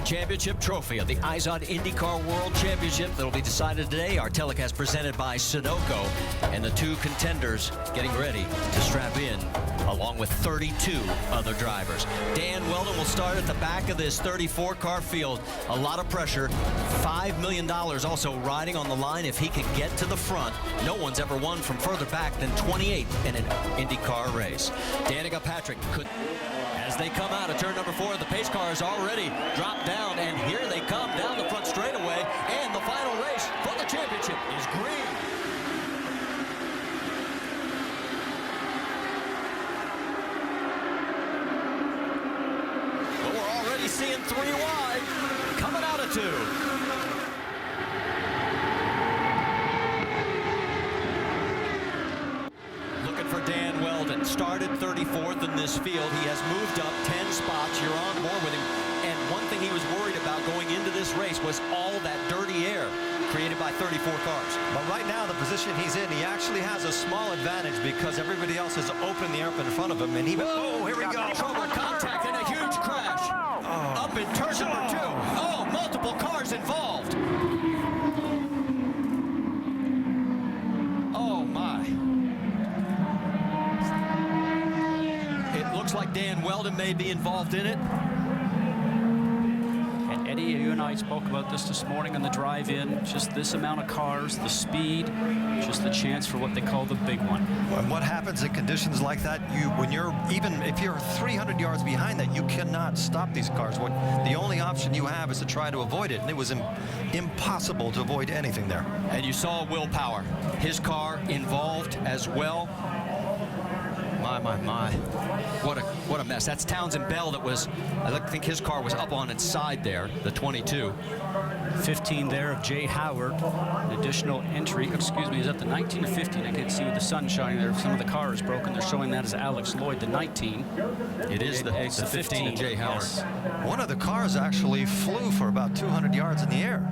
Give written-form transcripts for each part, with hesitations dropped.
championship trophy of the IZOD IndyCar World Championship that will be decided today. Our telecast presented by Sunoco, and the two contenders getting ready to strap in along with 32 other drivers. Dan Wheldon will start at the back of this 34-car field. A lot of pressure. $5 million also riding on the line if he can get to the front. No one's ever won from further back than 28 in an IndyCar race. Danica Patrick could... As they come out of turn number 4, the pace cars already dropped down, and here they come down the front straightaway, and the final race for the championship is green. But we're already seeing 3 wide coming out of 2. For Dan Wheldon, started 34th in this field. He has moved up 10 spots. You're on board with him. And one thing he was worried about going into this race was all that dirty air created by 34 cars. But right now, the position he's in, he actually has a small advantage because everybody else has opened the air up in front of him. And he, oh, here we go. Trouble contact and a huge crash. Up in turn number 2. Oh, multiple cars involved. Oh, my. Looks like Dan Wheldon may be involved in it. And Eddie, you and I spoke about this morning on the drive-in. Just this amount of cars, the speed, just the chance for what they call the big one. And what happens in conditions like that, when you're, even if you're 300 yards behind that, you cannot stop these cars. The only option you have is to try to avoid it, and it was impossible to avoid anything there. And you saw willpower. His car involved as well. My. What a mess. That's Townsend Bell that was, I think his car was up on its side there, the 22. 15 there of Jay Howard. An additional entry, excuse me, is that the 19 or 15? I can't see with the sun shining there. Some of the car is broken. They're showing that as Alex Lloyd, the 19. It is the 15 of Jay Howard. Yes. One of the cars actually flew for about 200 yards in the air.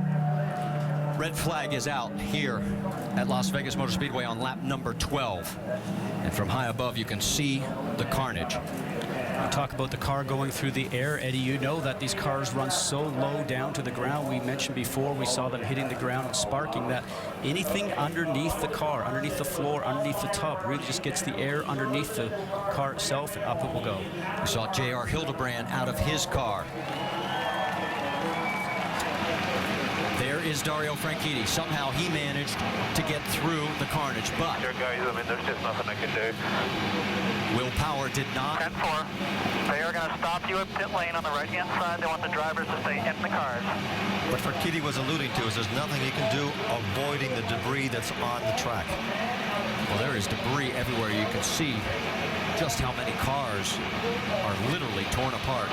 Red flag is out here at Las Vegas Motor Speedway on lap number 12. And from high above, you can see the carnage. We talk about the car going through the air. Eddie, you know that these cars run so low down to the ground. We mentioned before, we saw them hitting the ground and sparking, that anything underneath the car, underneath the floor, underneath the tub, really just gets the air underneath the car itself, and up it will go. We saw J.R. Hildebrand out of his car. There is Dario Franchitti. Somehow he managed to get through the carnage, but Sure, guys, I mean, there's just nothing I can do. willpower did not. 10-4. They are going to stop you at pit lane on the right-hand side. They want the drivers to stay in the cars. What Franchitti was alluding to is there's nothing he can do avoiding the debris that's on the track. Well, there is debris everywhere. You can see just how many cars are literally torn apart.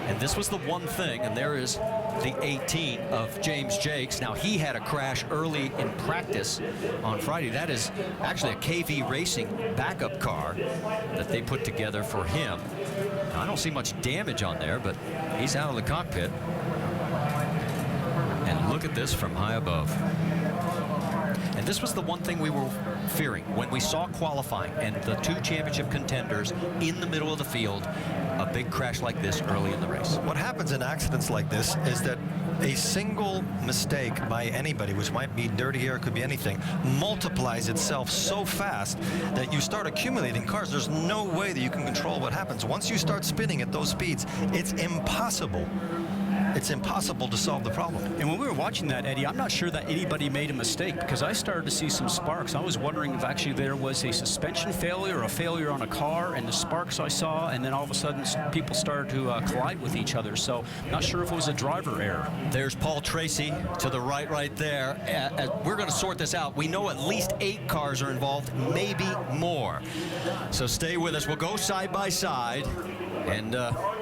And this was the one thing, and there is the 18 of James Jakes. Now, he had a crash early in practice on Friday. That is actually a KV Racing backup car that they put together for him. Now, I don't see much damage on there, but he's out of the cockpit. And look at this from high above. And this was the one thing we were fearing when we saw qualifying and the two championship contenders in the middle of the field, a big crash like this early in the race. What happens in accidents like this is that a single mistake by anybody, which might be dirty air, could be anything, multiplies itself so fast that you start accumulating cars. There's no way that you can control what happens. Once you start spinning at those speeds, it's impossible. It's impossible to solve the problem. And when we were watching that, Eddie, I'm not sure that anybody made a mistake, because I started to see some sparks. I was wondering if actually there was a suspension failure or a failure on a car, and the sparks I saw, and then all of a sudden people started to collide with each other. So not sure if it was a driver error. There's Paul Tracy to the right there. We're going to sort this out. We know at least 8 cars are involved, maybe more. So stay with us. We'll go side by side, and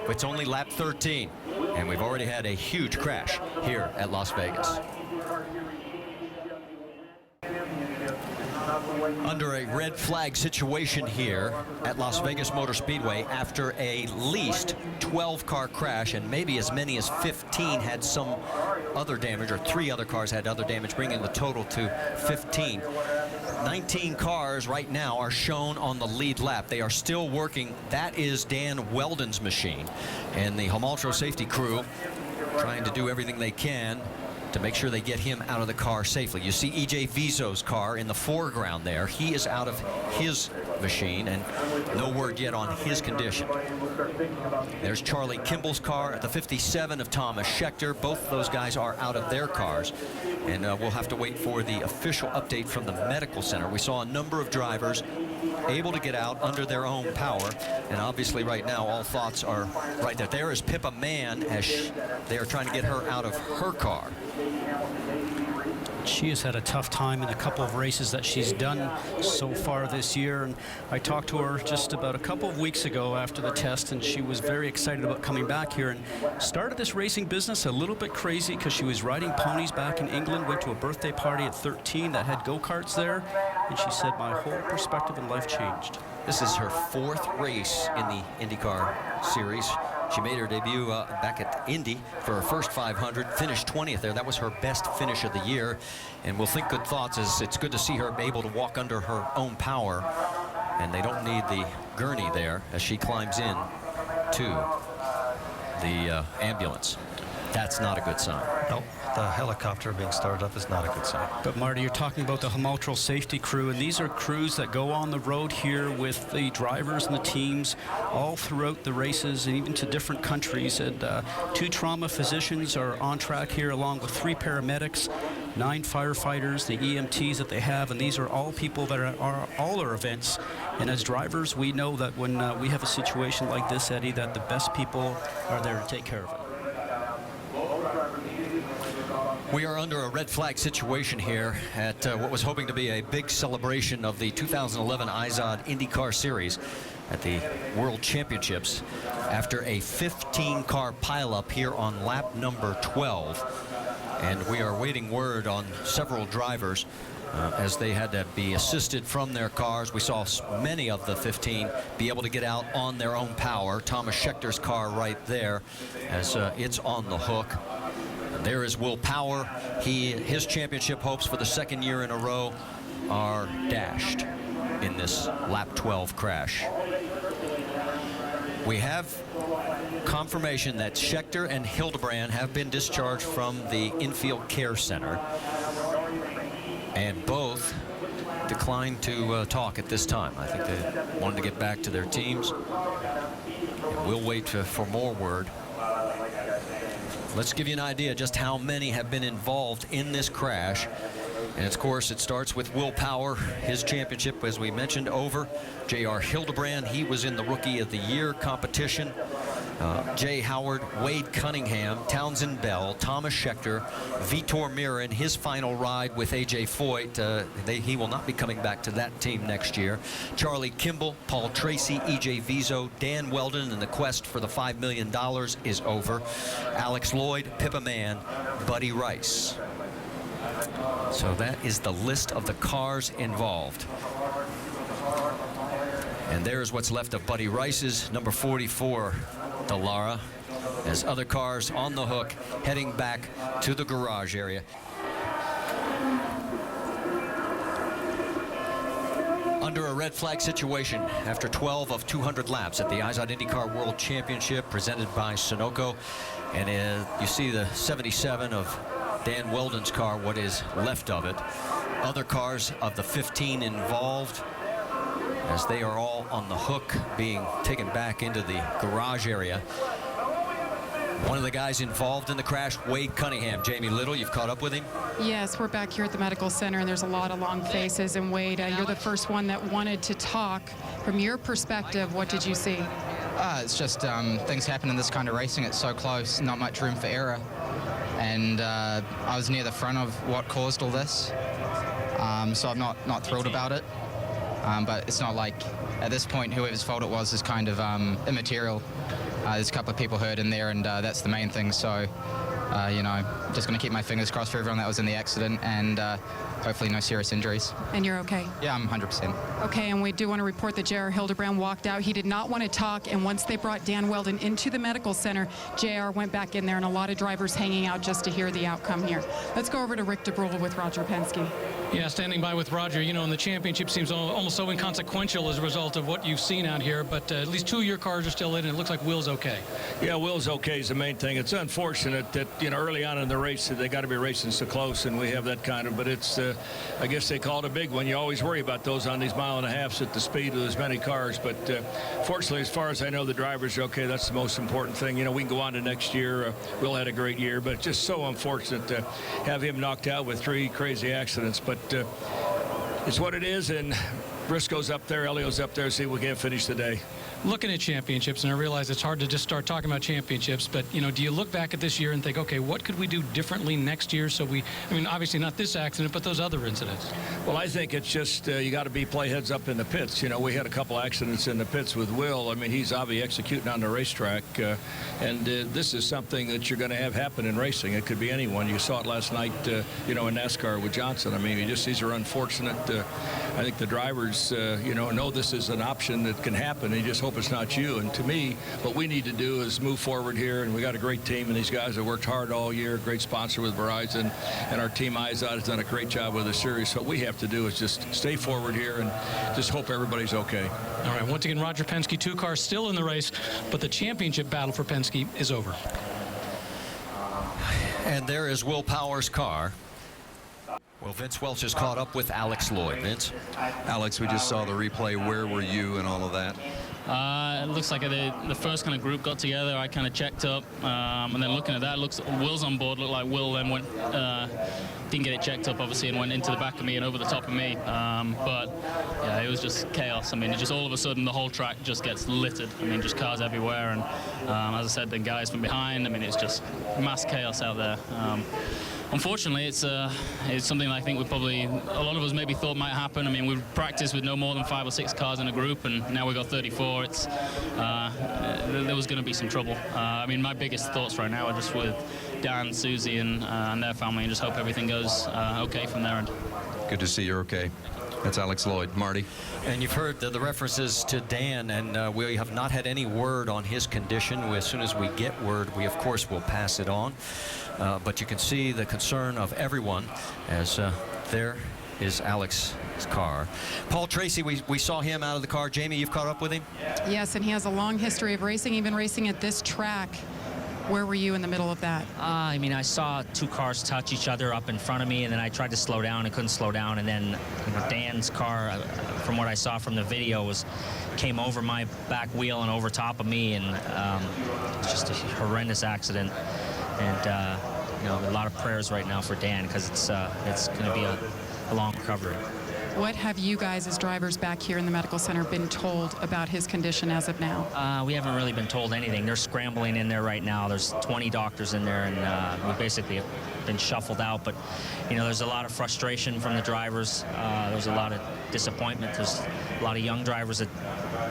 it's only lap 13. And we've already had a huge crash here at Las Vegas. Under a red flag situation here at Las Vegas Motor Speedway after at least 12-car crash, and maybe as many as 15 had some other damage, or 3 other cars had other damage, bringing the total to 15. 19 cars right now are shown on the lead lap. They are still working. That is Dan Wheldon's machine, and the Hamaltro safety crew trying to do everything they can to make sure they get him out of the car safely. You see E.J. Viso's car in the foreground there. He is out of his machine, and no word yet on his condition. There's Charlie Kimball's car at the 57 of Thomas Schechter. Both of those guys are out of their cars, and we'll have to wait for the official update from the medical center. We saw a number of drivers able to get out under their own power, and obviously right now all thoughts are right there. There is Pippa Mann as they are trying to get her out of her car. She has had a tough time in a couple of races that she's done so far this year, and I talked to her just about a couple of weeks ago after the test, and she was very excited about coming back here and started this racing business a little bit crazy because she was riding ponies back in England, went to a birthday party at 13 that had go-karts there, and she said, my whole perspective in life changed. This is her 4th race in the IndyCar Series. She made her debut back at Indy for her first 500, finished 20th there. That was her best finish of the year, and we'll think good thoughts as it's good to see her able to walk under her own power, and they don't need the gurney there as she climbs in to the ambulance. That's not a good sign. Nope. The helicopter being started up is not a good sign. But Marty, you're talking about the Hamaltro safety crew, and these are crews that go on the road here with the drivers and the teams all throughout the races and even to different countries. And 2 trauma physicians are on track here along with 3 paramedics, 9 firefighters, the EMTs that they have, and these are all people that are all our events. And as drivers, we know that when we have a situation like this, Eddie, that the best people are there to take care of it. We are under a red flag situation here at what was hoping to be a big celebration of the 2011 IZOD IndyCar Series at the World Championships after a 15-car pileup here on lap number 12. And we are waiting word on several drivers as they had to be assisted from their cars. We saw many of the 15 be able to get out on their own power. Thomas Schechter's car right there as it's on the hook. There is Will Power. His championship hopes for the 2nd year in a row are dashed in this lap 12 crash. We have confirmation that Schechter and Hildebrand have been discharged from the infield care center, and both declined to talk at this time. I think they wanted to get back to their teams. And we'll wait for more word. Let's give you an idea just how many have been involved in this crash. And of course, it starts with Will Power. His championship, as we mentioned, over. J.R. Hildebrand, he was in the Rookie of the Year competition. Jay Howard, Wade Cunningham, Townsend Bell, Thomas Schechter, Vitor Mirin, his final ride with A.J. Foyt. He will not be coming back to that team next year. Charlie Kimball, Paul Tracy, E.J. Viso, Dan Wheldon, and the quest for the $5 million is over. Alex Lloyd, Pippa Mann, Buddy Rice. So that is the list of the cars involved. And there's what's left of Buddy Rice's number 44, Dallara, as other cars on the hook heading back to the garage area. Under a red flag situation after 12 of 200 laps at the IZOD IndyCar World Championship presented by Sunoco. And you see the 77 of Dan Wheldon's car, what is left of it. Other cars of the 15 involved, as they are all on the hook being taken back into the garage area. One of the guys involved in the crash, Wade Cunningham. Jamie Little, you've caught up with him? Yes, we're back here at the medical center, and there's a lot of long faces. And Wade, you're the first one that wanted to talk. From your perspective, what did you see? It's just things happen in this kind of racing. It's so close, not much room for error. And I was near the front of what caused all this. So I'm not thrilled about it. But it's not like, at this point, whoever's fault it was is kind of immaterial. There's a couple of people hurt in there, and that's the main thing. So you know, just going to keep my fingers crossed for everyone that was in the accident, and hopefully no serious injuries. And you're okay? Yeah, I'm 100%. Okay, and we do want to report that J.R. Hildebrand walked out. He did not want to talk, and once they brought Dan Wheldon into the medical center, J.R. went back in there, and a lot of drivers hanging out just to hear the outcome here. Let's go over to Rick DeBrule with Roger Penske. Yeah, standing by with Roger, you know, and the championship seems almost so inconsequential as a result of what you've seen out here, but at least 2 of your cars are still in, and it looks like Will's okay. Yeah, Will's okay is the main thing. It's unfortunate that, you know, early on in the race, they got to be racing so close, and we have that kind of, but it's, I guess they call it a big one. You always worry about those on these mile-and-a-halfs at the speed of as many cars, but fortunately, as far as I know, the drivers are okay. That's the most important thing. You know, we can go on to next year. Will had a great year, but it's just so unfortunate to have him knocked out with 3 crazy accidents, but it's what it is, and Briscoe's up there, Helio's up there, see if we can't finish the day. Looking at championships, and I realize it's hard to just start talking about championships, but, you know, do you look back at this year and think, okay, what could we do differently next year? So I mean, obviously not this accident, but those other incidents. Well, I think it's just you got to play heads up in the pits. You know, we had a couple accidents in the pits with Will. I mean, he's obviously executing on the racetrack, and this is something that you're going to have happen in racing. It could be anyone. You saw it last night, you know, in NASCAR with Johnson. I mean, these are unfortunate. I think the drivers, you know this is an option that can happen. And you just hope it's not you. And to me, what we need to do is move forward here. And we got a great team, and these guys have worked hard all year. Great sponsor with Verizon, and our team IZOD has done a great job with the series. So what we have to do is just stay forward here and just hope everybody's okay. All right. Once again, Roger Penske, 2 cars still in the race, but the championship battle for Penske is over. And there is Will Power's car. Well, Vince Welch has caught up with Alex Lloyd. Vince? Alex, we just saw the replay. Where were you and all of that? It looks like the first kind of group got together. I kind of checked up, and then looking at that, looks Will's on board. Looked like Will then went, didn't get it checked up, obviously, and went into the back of me and over the top of me. But yeah, it was just chaos. I mean, it just all of a sudden the whole track just gets littered. I mean, just cars everywhere, and as I said, the guys from behind. I mean, it's just mass chaos out there. Unfortunately, it's something I think a lot of us maybe thought might happen. I mean, we've practiced with no more than 5 or 6 cars in a group, and now we've got 34. There was going to be some trouble. I mean, my biggest thoughts right now are just with Dan, Susie, and their family, and just hope everything goes okay from their end. Good to see you're okay. That's Alex Lloyd. Marty? And you've heard the references to Dan, and we have not had any word on his condition. As soon as we get word, we, of course, will pass it on. But you can see the concern of everyone as there is Alex's car. Paul Tracy, we saw him out of the car. Jamie, you've caught up with him? Yes, and he has a long history of racing, even racing at this track. Where were you in the middle of that? I mean, I saw 2 cars touch each other up in front of me, and then I tried to slow down and couldn't slow down. And then Dan's car, from what I saw from the video, came over my back wheel and over top of me, and it's just a horrendous accident. And you know, a lot of prayers right now for Dan, because it's going to be a long recovery. What have you guys as drivers back here in the medical center been told about his condition as of now? We haven't really been told anything. They're scrambling in there right now. There's 20 doctors in there, and we basically have been shuffled out. But, you know, there's a lot of frustration from the drivers. There's a lot of disappointment. There's a lot of young drivers that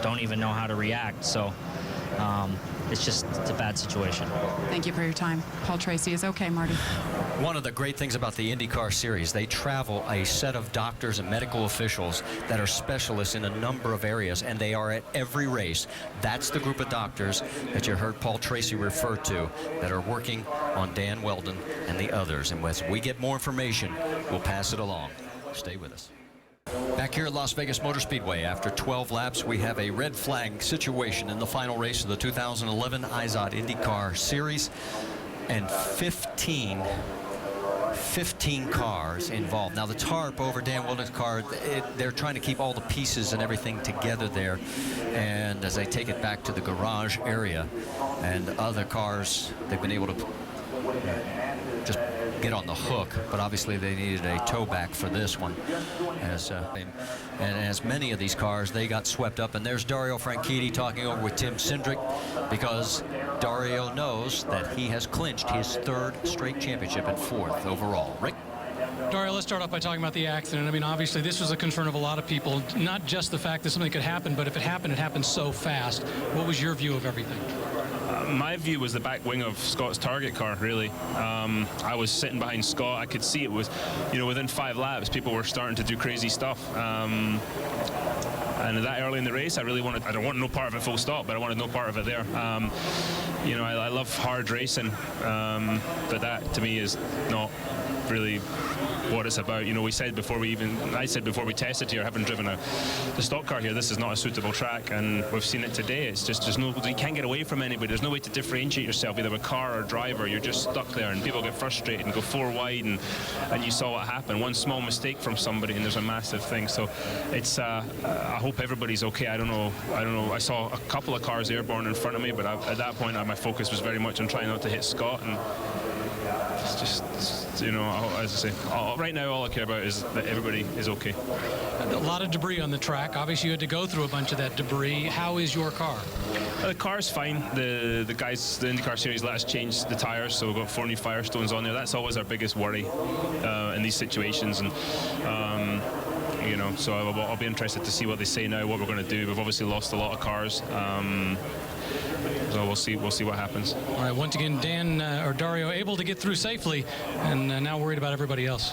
don't even know how to react. So it's a bad situation. Thank you for your time. Paul Tracy is okay, Marty. One of the great things about the IndyCar Series, they travel a set of doctors and medical officials that are specialists in a number of areas, and they are at every race. That's the group of doctors that you heard Paul Tracy refer to that are working on Dan Wheldon and the others. And as we get more information, we'll pass it along. Stay with us. Back here at Las Vegas Motor Speedway, after 12 laps, we have a red flag situation in the final race of the 2011 IZOD IndyCar Series, and 15 cars involved. Now, the tarp over Dan Wheldon's car, they're trying to keep all the pieces and everything together there, and as they take it back to the garage area, and other cars, they've been able to just get on the hook, but obviously they needed a tow back for this one. As many of these cars, they got swept up, and there's Dario Franchitti talking over with Tim Cindric, because Dario knows that he has clinched his 3rd straight championship and 4th overall. Rick? Dario, let's start off by talking about the accident. I mean, obviously, this was a concern of a lot of people, not just the fact that something could happen, but if it happened so fast. What was your view of everything? my view was the back wing of Scott's target car, really. I was sitting behind Scott. I could see it was, within 5 laps, people were starting to do crazy stuff. And that early in the race, I don't want no part of it full stop, but I wanted no part of it there. I love hard racing, but that to me is not really what it's about. I said before we tested here, having driven the stock car here, this is not a suitable track, and we've seen it today. It's just you can't get away from anybody. There's no way to differentiate yourself, either a car or driver. You're just stuck there, and people get frustrated and go 4 wide, and you saw what happened. One small mistake from somebody, and there's a massive thing. So it's I hope everybody's okay. I don't know. I saw a couple of cars airborne in front of me, but at that point my focus was very much on trying not to hit Scott, and it's just, as I say, right now all I care about is that everybody is okay. A lot of debris on the track. Obviously, you had to go through a bunch of that debris. How is your car? The car's fine. The guys, the IndyCar Series let us change the tires, so we've got 4 new Firestones on there. That's always our biggest worry in these situations, and so I'll be interested to see what they say now, what we're going to do. We've obviously lost a lot of cars. So we'll see what happens. All right, once again, Dario able to get through safely, and now worried about everybody else.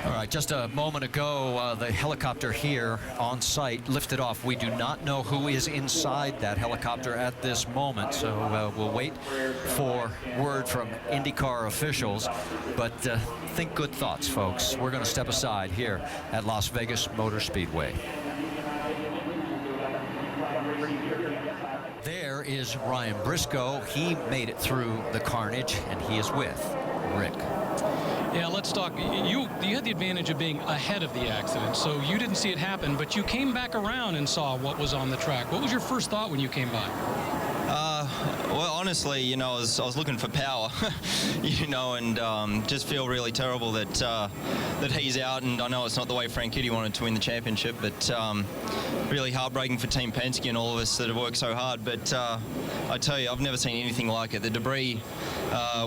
All right, just a moment ago, the helicopter here on site lifted off. We do not know who is inside that helicopter at this moment, so we'll wait for word from IndyCar officials. But think good thoughts, folks. We're going to step aside here at Las Vegas Motor Speedway. There is Ryan Briscoe. He made it through the carnage, and he is with Rick. Yeah, let's talk. You had the advantage of being ahead of the accident, so you didn't see it happen, but you came back around and saw what was on the track. What was your first thought when you came by? Well, honestly, I was looking for power, and just feel really terrible that he's out. And I know it's not the way Franchitti wanted to win the championship, but really heartbreaking for Team Penske and all of us that have worked so hard. But I tell you, I've never seen anything like it. The debris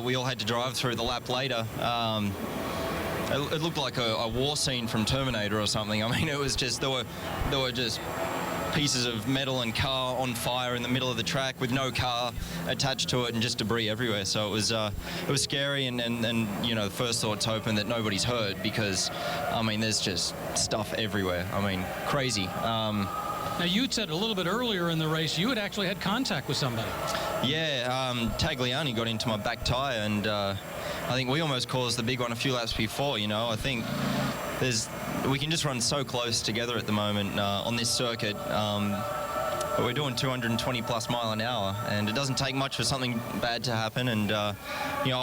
we all had to drive through the lap later. It looked like a war scene from Terminator or something. I mean, it was just there were just pieces of metal and car on fire in the middle of the track with no car attached to it and just debris everywhere. So it was scary, and the first thought's hoping that nobody's hurt, because I mean there's just stuff everywhere. I mean, crazy. Now, you'd said a little bit earlier in the race you had actually had contact with somebody. Yeah, Tagliani got into my back tire, and I think we almost caused the big one a few laps before. I think we can just run so close together at the moment on this circuit. But we're doing 220 plus mile an hour, and it doesn't take much for something bad to happen. And I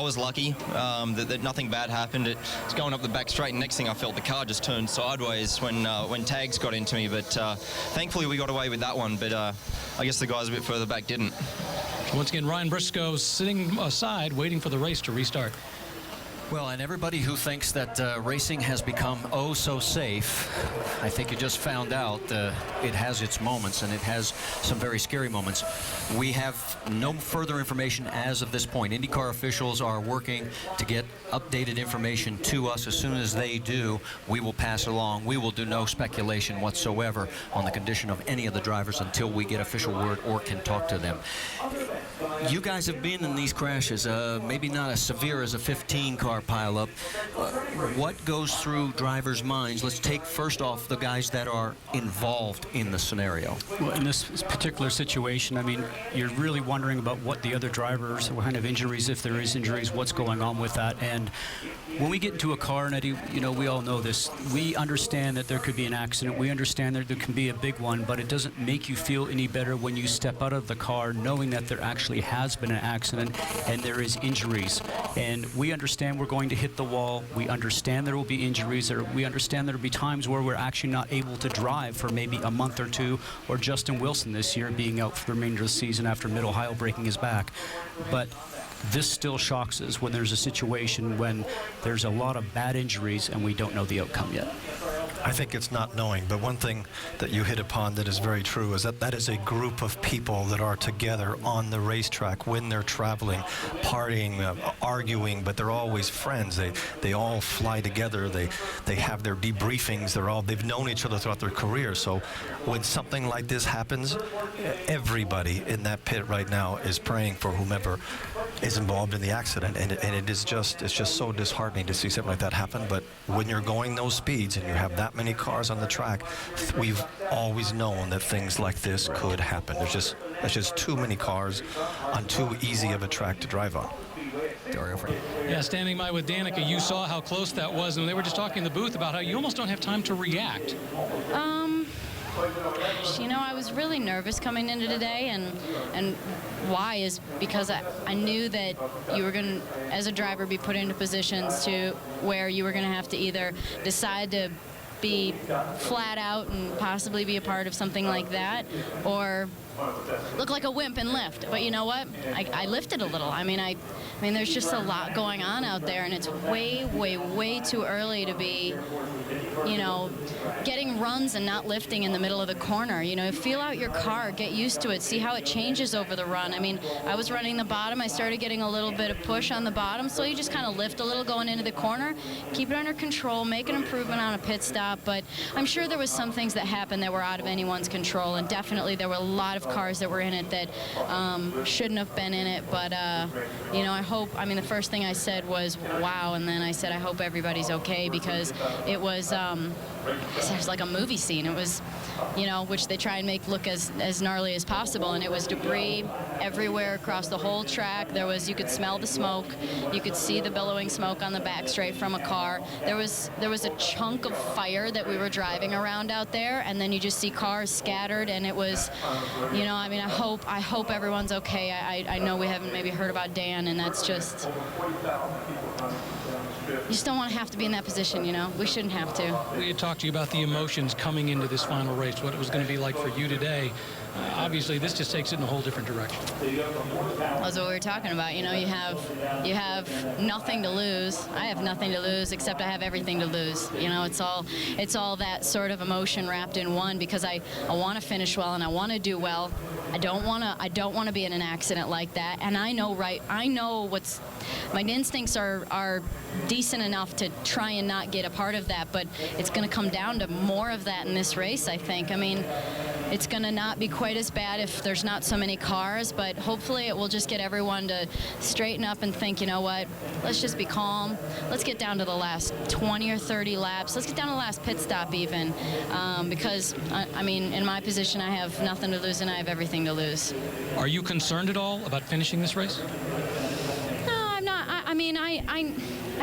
was lucky that nothing bad happened. It was going up the back straight, and next thing I felt the car just turned sideways when tags got into me. But thankfully we got away with that one. But I guess the guys a bit further back didn't. Once again, Ryan Briscoe sitting aside, waiting for the race to restart. Well, and everybody who thinks that racing has become oh so safe, I think you just found out it has its moments, and it has some very scary moments. We have no further information as of this point. IndyCar officials are working to get updated information to us. As soon as they do, we will pass it along. We will do no speculation whatsoever on the condition of any of the drivers until we get official word or can talk to them. You guys have been in these crashes, maybe not as severe as a 15-car pileup. What goes through drivers' minds? Let's take first off the guys that are involved in the scenario. Well, in this particular situation, I mean, you're really wondering about what the other drivers, what kind of injuries, if there is injuries, what's going on with that. And when we get into a car, and Eddie, we all know this, we understand that there could be an accident. We understand that there can be a big one, but it doesn't make you feel any better when you step out of the car knowing that there actually has been an accident and there is injuries. And we understand we're going to hit the wall. We understand there will be injuries. We understand there will be times where we're actually not able to drive for maybe a month or two, or Justin Wilson this year being out for the remainder of the season after Mid-Ohio breaking his back. But this still shocks us when there's a situation when there's a lot of bad injuries and we don't know the outcome yet. I think it's not knowing, but one thing that you hit upon that is very true is that that is a group of people that are together on the racetrack when they're traveling, partying, arguing, but they're always friends. They all fly together. They have their debriefings. They've known each other throughout their career. So when something like this happens, everybody in that pit right now is praying for whomever is involved in the accident, and it's just so disheartening to see something like that happen. But when you're going those speeds and you have that many cars on the track, we've always known that things like this could happen. There's just too many cars on too easy of a track to drive on. Dario. Yeah, standing by with Danica, you saw how close that was, and they were just talking in the booth about how you almost don't have time to react. You know, I was really nervous coming into today, and why is because I knew that you were going to, as a driver, be put into positions to where you were going to have to either decide to be flat out and possibly be a part of something like that, or look like a wimp and lift. But you know what? I lifted a little. I mean, there's just a lot going on out there, and it's way, way, way too early to be, you know, getting runs and not lifting in the middle of the corner. You know, feel out your car, get used to it, see how it changes over the run. I mean, I was running the bottom. I started getting a little bit of push on the bottom, so you just kind of lift a little going into the corner, keep it under control, make an improvement on a pit stop. But I'm sure there was some things that happened that were out of anyone's control, and definitely there were a lot of cars that were in it that shouldn't have been in it. But, you know, I mean, the first thing I said was, wow, and then I said, I hope everybody's okay, because it was like a movie scene. It was, you know, which they try and make look as gnarly as possible, and it was debris everywhere across the whole track. You could smell the smoke. You could see the billowing smoke on the back straight from a car. There was a chunk of fire that we were driving around out there, and then you just see cars scattered, and it was, you know, I mean, I hope everyone's okay. I know we haven't maybe heard about Dan, and that's just, you just don't want to have to be in that position, you know. We shouldn't have to. We had talked to you about the emotions coming into this final race, what it was going to be like for you today. Obviously, this just takes it in a whole different direction. That's what we were talking about. You know, you have nothing to lose. I have nothing to lose, except I have everything to lose. You know, it's all that sort of emotion wrapped in one, because I want to finish well and I want to do well. I don't want to be in an accident like that. And I know my instincts are decent enough to try and not get a part of that, but it's going to come down to more of that in this race, I think. I mean, it's going to not be quite as bad if there's not so many cars, but hopefully it will just get everyone to straighten up and think, you know what, let's just be calm. Let's get down to the last 20 or 30 laps. Let's get down to the last pit stop even, because, I mean, in my position, I have nothing to lose and I have everything to lose. Are you concerned at all about finishing this race? No, I'm not. I mean, I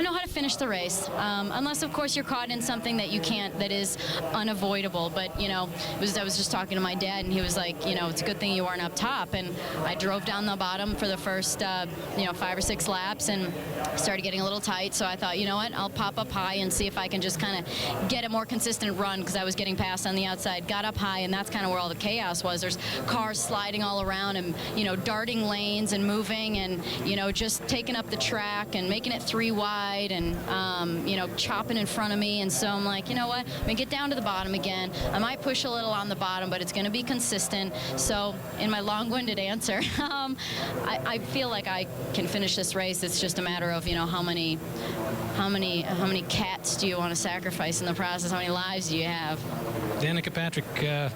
know how to finish the race, unless, of course, you're caught in something that you can't, that is unavoidable. But, you know, I was just talking to my dad, and he was like, you know, it's a good thing you weren't up top. And I drove down the bottom for the first, 5 or 6 laps and started getting a little tight. So I thought, you know what, I'll pop up high and see if I can just kind of get a more consistent run, because I was getting passed on the outside. Got up high, and that's kind of where all the chaos was. There's cars sliding all around and, you know, darting lanes and moving and, you know, just taking up the track and making it 3 wide. And, you know, chopping in front of me. And so I'm like, you know what, I'm going to get down to the bottom again. I might push a little on the bottom, but it's going to be consistent. So in my long-winded answer, I feel like I can finish this race. It's just a matter of, you know, how many cats do you want to sacrifice in the process? How many lives do you have? Danica Patrick going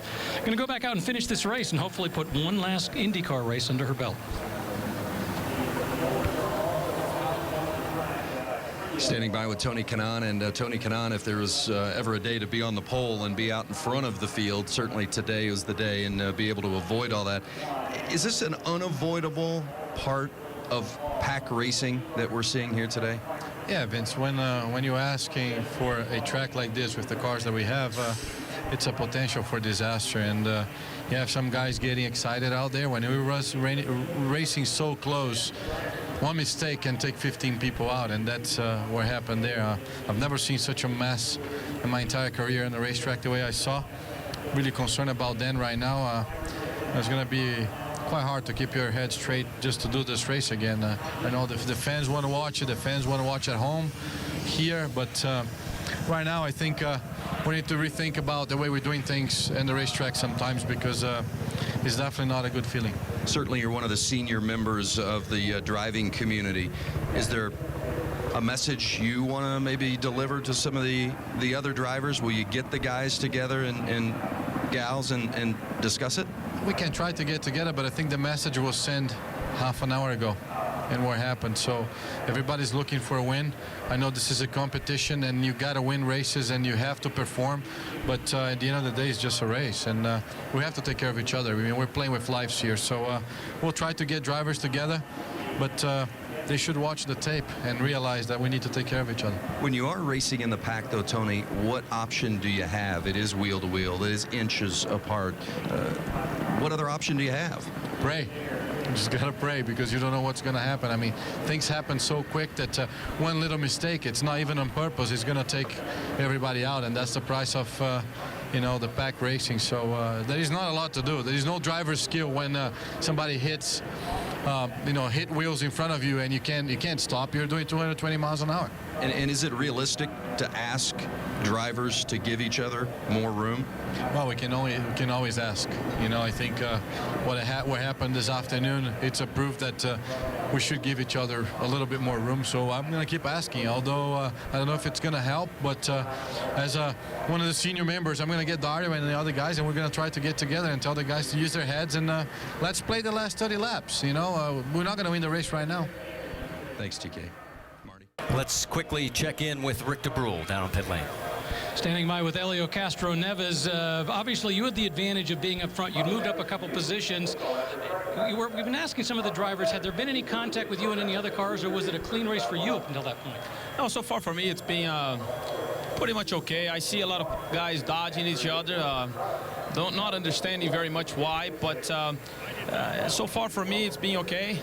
to go back out and finish this race and hopefully put one last IndyCar race under her belt. Standing by with Tony Kanaan, and Tony Kanaan, if there was ever a day to be on the pole and be out in front of the field, certainly today is the day, and be able to avoid all that. Is this an unavoidable part of pack racing that we're seeing here today? Yeah, Vince, when you're asking for a track like this with the cars that we have, it's a potential for disaster, and you have some guys getting excited out there. When we were racing so close, one mistake can take 15 people out, and that's what happened there. I've never seen such a mess in my entire career in the racetrack the way I saw. Really concerned about Dan right now. It's going to be quite hard to keep your head straight just to do this race again. I know the fans want to watch it, the fans want to watch at home here, but right now I think we need to rethink about the way we're doing things in the racetrack sometimes, because it's definitely not a good feeling. Certainly, you're one of the senior members of the driving community. Is there a message you want to maybe deliver to some of the other drivers? Will you get the guys together and gals and discuss it? We can try to get together, but I think the message was sent half an hour ago and what happened. So everybody's looking for a win. I know this is a competition and you got to win races and you have to perform, but at the end of the day, it's just a race, and we have to take care of each other. I mean, we're playing with lives here, so we'll try to get drivers together, but they should watch the tape and realize that we need to take care of each other. When you are racing in the pack, though, Tony, what option do you have? It is wheel to wheel. It is inches apart. What other option do you have? Pray. You just gotta pray, because you don't know what's gonna happen. I mean, things happen so quick that one little mistake, it's not even on purpose, it's gonna take everybody out, and that's the price of you know, the pack racing. So there is not a lot to do. There is no driver's skill when somebody hits you know, hit wheels in front of you and you can't stop. You're doing 220 miles an hour. And is it realistic to ask drivers to give each other more room? Well, we can always ask. You know, I think what happened this afternoon, it's a proof that we should give each other a little bit more room. So I'm going to keep asking, although I don't know if it's going to help. But as one of the senior members, I'm going to get Dario and the other guys, and we're going to try to get together and tell the guys to use their heads, and let's play the last 30 laps. You know, we're not going to win the race right now. Thanks, TK. Marty. Let's quickly check in with Rick DeBrule down on pit lane. Standing by with Helio Castroneves. Obviously, you had the advantage of being up front. You moved up a couple positions. We've been asking some of the drivers, had there been any contact with you in any other cars, or was it a clean race for you up until that point? No, so far for me, it's been pretty much okay. I see a lot of guys dodging each other, not understanding very much why, but so far for me, it's been okay.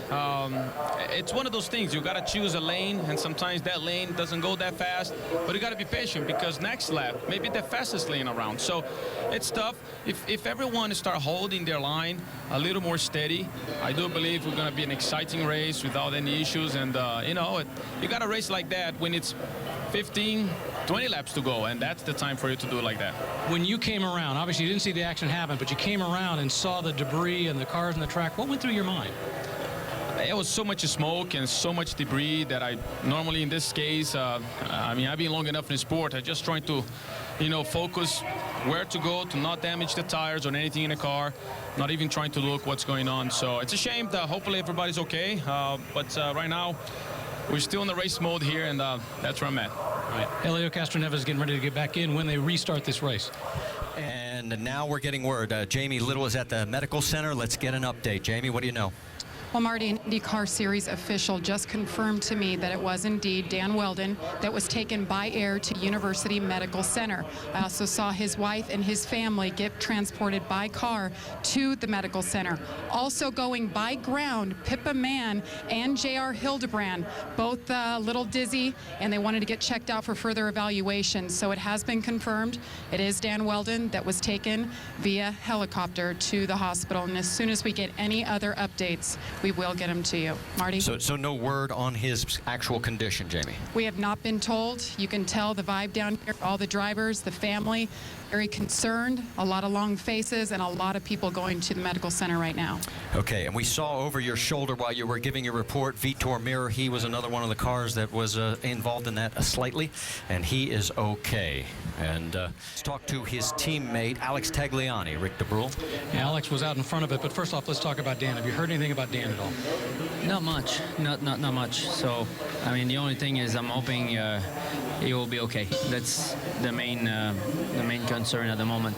It's one of those things, you got to choose a lane, and sometimes that lane doesn't go that fast, but you got to be patient, because next lap may be the fastest lane around. So it's tough. If everyone start holding their line a little more steady, I do believe we're going to be an exciting race without any issues. And you know, you got a race like that when it's 15, 20 laps to go, and that's the time for you to do it like that. When you came around, obviously you didn't see the action happen, but you came around and saw the debris and the cars on the track. What went through your mind? It was so much smoke and so much debris that I normally, in this case, I mean, I've been long enough in the sport. I'm just trying to, you know, focus where to go to not damage the tires or anything in the car, not even trying to look what's going on. So it's a shame that hopefully everybody's okay, but right now we're still in the race mode here, and that's where I'm at. All right. Helio Castroneves getting ready to get back in when they restart this race. And now we're getting word. Jamie Little is at the medical center. Let's get an update. Jamie, what do you know? Well, Marty, an IndyCar Series official just confirmed to me that it was indeed Dan Wheldon that was taken by air to University Medical Center. I also saw his wife and his family get transported by car to the medical center. Also going by ground, Pippa Mann and J.R. Hildebrand, both a little dizzy, and they wanted to get checked out for further evaluation. So it has been confirmed. It is Dan Wheldon that was taken via helicopter to the hospital. And as soon as we get any other updates, we will get him to you. Marty? So no word on his actual condition, Jamie? We have not been told. You can tell the vibe down here. All the drivers, the family, very concerned. A lot of long faces and a lot of people going to the medical center right now. Okay, and we saw over your shoulder while you were giving your report, Vitor Mirror. He was another one of the cars that was involved in that slightly, and he is okay. And let's talk to his teammate, Alex Tagliani. Rick DeBrule. Yeah, Alex was out in front of it, but first off, let's talk about Dan. Have you heard anything about Dan at all? Not much. Not much. So, I mean, the only thing is I'm hoping he will be okay. That's the main concern at the moment.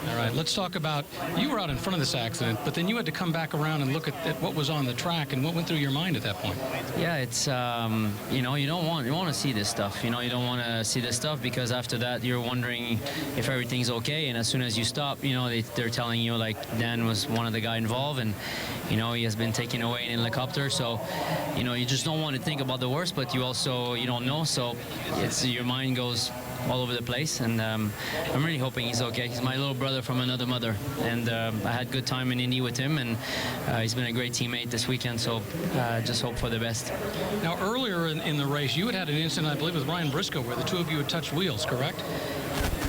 All right, let's talk about, you were out in front of this accident, but then you had to come back around and look at what was on the track, and what went through your mind at that point? Yeah, it's, you know, you want to see this stuff. You know, you don't want to see this stuff because after that you're wondering if everything's okay, and as soon as you stop, you know, they're telling you, like, Dan was one of the guys involved, and, you know, he has been taken away in a helicopter, so, you know, you just don't want to think about the worst, but you also, you don't know, so it's, your mind goes all over the place, and I'm really hoping he's okay. He's my little brother from another mother, and I had good time in Indy with him, and he's been a great teammate this weekend, so just hope for the best. Now, earlier in the race, you had an incident, I believe, with Ryan Briscoe, where the two of you had touched wheels, correct?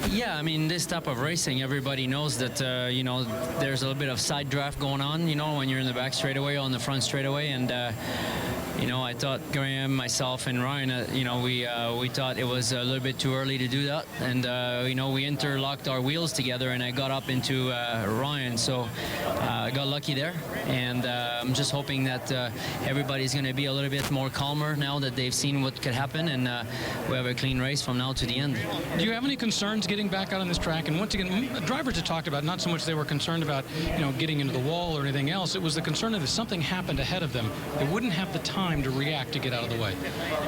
Yeah, I mean, this type of racing, everybody knows that, you know, there's a little bit of side draft going on, you know, when you're in the back straightaway or on the front straightaway. And, you know, I thought Graham, myself, and Ryan, you know, we thought it was a little bit too early to do that. And, you know, we interlocked our wheels together, and I got up into Ryan. So I got lucky there. And I'm just hoping that everybody's going to be a little bit more calmer now that they've seen what could happen. And we have a clean race from now to the end. Do you have any concerns getting back out on this track? And once again, drivers have talked about not so much they were concerned about, you know, getting into the wall or anything else. It was the concern that if something happened ahead of them, they wouldn't have the time to react to get out of the way.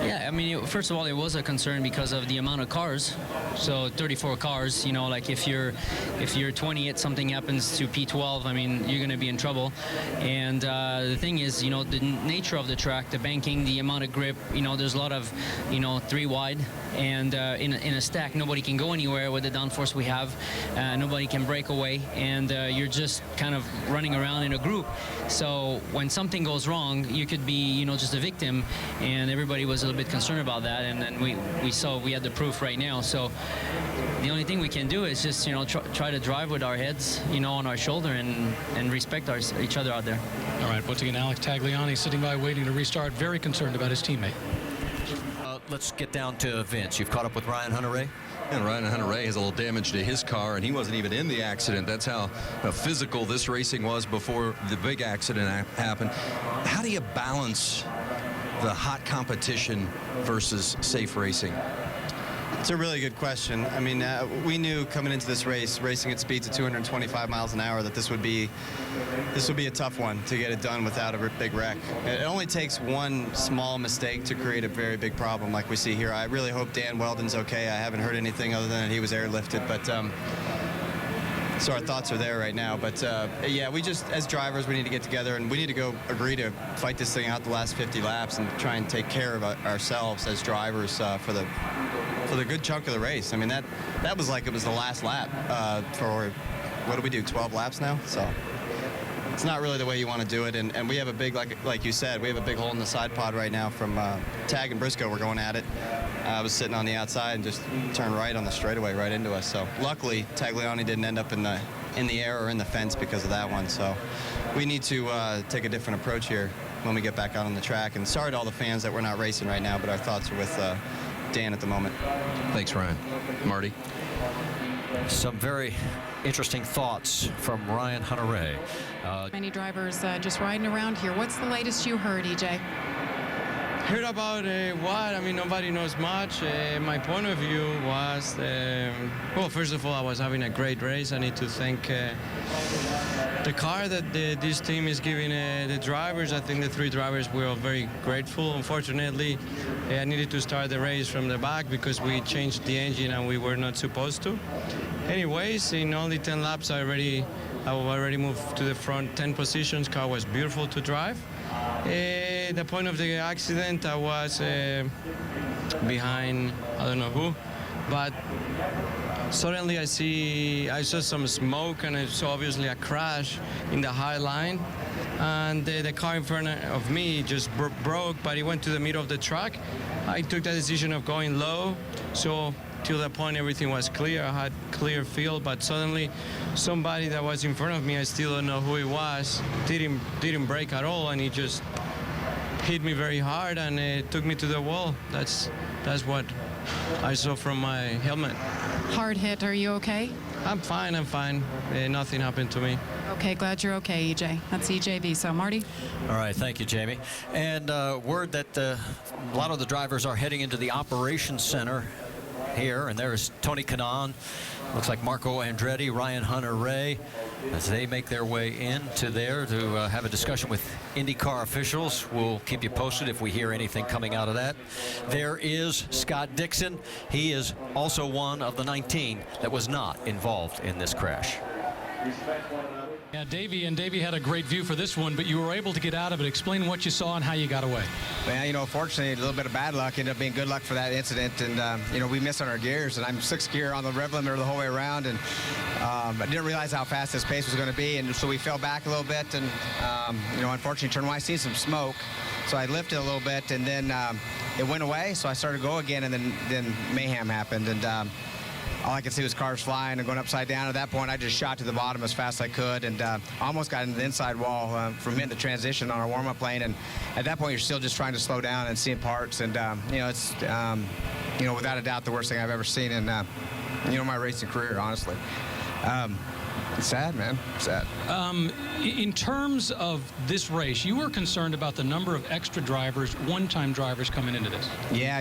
Yeah, I mean, first of all, it was a concern because of the amount of cars. So 34 cars, you know, like if you're 20th, something happens to P12, I mean, you're going to be in trouble. And the thing is, you know, the nature of the track, the banking, the amount of grip, you know, there's a lot of, you know, 3 wide. And in a stack, nobody can go anywhere with the downforce we have. Nobody can break away, and you're just kind of running around in a group. So when something goes wrong, you could be, you know, just a victim, and everybody was a little bit concerned about that. And then we saw we had the proof right now. So the only thing we can do is just, you know, try to drive with our heads, you know, on our shoulder and respect each other out there. All right, once again, Alex Tagliani sitting by waiting to restart, very concerned about his teammate. Let's get down to Vince. You've caught up with Ryan Hunter-Reay? And Ryan Hunter-Reay has a little damage to his car, and he wasn't even in the accident. That's how physical this racing was before the big accident happened. How do you balance the hot competition versus safe racing? It's a really good question. I mean, we knew coming into this race, racing at speeds of 225 miles an hour, that this would be a tough one to get it done without a big wreck. It only takes one small mistake to create a very big problem like we see here. I really hope Dan Wheldon's okay. I haven't heard anything other than that he was airlifted, but so our thoughts are there right now. But yeah, we just, as drivers, we need to get together and we need to go agree to fight this thing out the last 50 laps and try and take care of ourselves as drivers for the good chunk of the race. I mean, that was like it was the last lap for, what do we do, 12 laps now? So it's not really the way you want to do it. And we have a big, like you said, we have a big hole in the side pod right now from Tag and Briscoe. We're going at it. I was sitting on the outside and just turned right on the straightaway right into us. So luckily, Tagliani didn't end up in the air or in the fence because of that one. So we need to take a different approach here when we get back out on the track. And sorry to all the fans that we're not racing right now, but our thoughts are with Dan at the moment. Thanks, Ryan. Marty? Some very interesting thoughts from Ryan Hunter-Reay. Many drivers just riding around here. What's the latest you heard, EJ? Heard about what? I mean, nobody knows much. My point of view was, well, first of all, I was having a great race. I need to thank the car that this team is giving the drivers. I think the 3 drivers were all very grateful. Unfortunately, I needed to start the race from the back because we changed the engine and we were not supposed to. Anyways, in only 10 laps, I already moved to the front 10 positions. Car was beautiful to drive. The point of the accident, I was behind, I don't know who, but suddenly I saw some smoke and I saw obviously a crash in the high line, and the car in front of me just broke, but it went to the middle of the track. I took the decision of going low, so till that point everything was clear. I had clear field, but suddenly somebody that was in front of me, I still don't know who it was, didn't brake at all, and he just hit me very hard and it took me to the wall. That's what I saw from my helmet. Hard hit. Are you okay? I'm fine. Nothing happened to me. Okay, glad you're okay, EJ. That's EJ Viso. Marty? All right, thank you, Jamie. And word that a lot of the drivers are heading into the operations center here, and there's Tony Kanaan, looks like Marco Andretti, Ryan Hunter-Reay, as they make their way into there to have a discussion with IndyCar officials. We'll keep you posted if we hear anything coming out of that. There is Scott Dixon. He is also one of the 19 that was not involved in this crash. Yeah, Davey had a great view for this one, but you were able to get out of it. Explain what you saw and how you got away. Well, you know, fortunately, a little bit of bad luck ended up being good luck for that incident, and you know, we missed on our gears, and I'm 6th gear on the rev limiter the whole way around, and I didn't realize how fast this pace was going to be, and so we fell back a little bit, and you know, unfortunately, turned around, I seen some smoke, so I lifted a little bit, and then it went away, so I started to go again, and then mayhem happened, and all I could see was cars flying and going upside down. At that point, I just shot to the bottom as fast as I could, and almost got into the inside wall from hitting the transition on our warm-up lane. And at that point, you're still just trying to slow down and seeing parts. And it's without a doubt the worst thing I've ever seen in my racing career, honestly. It's sad, man. Sad. In terms of this race, you were concerned about the number of extra drivers, one-time drivers coming into this. Yeah,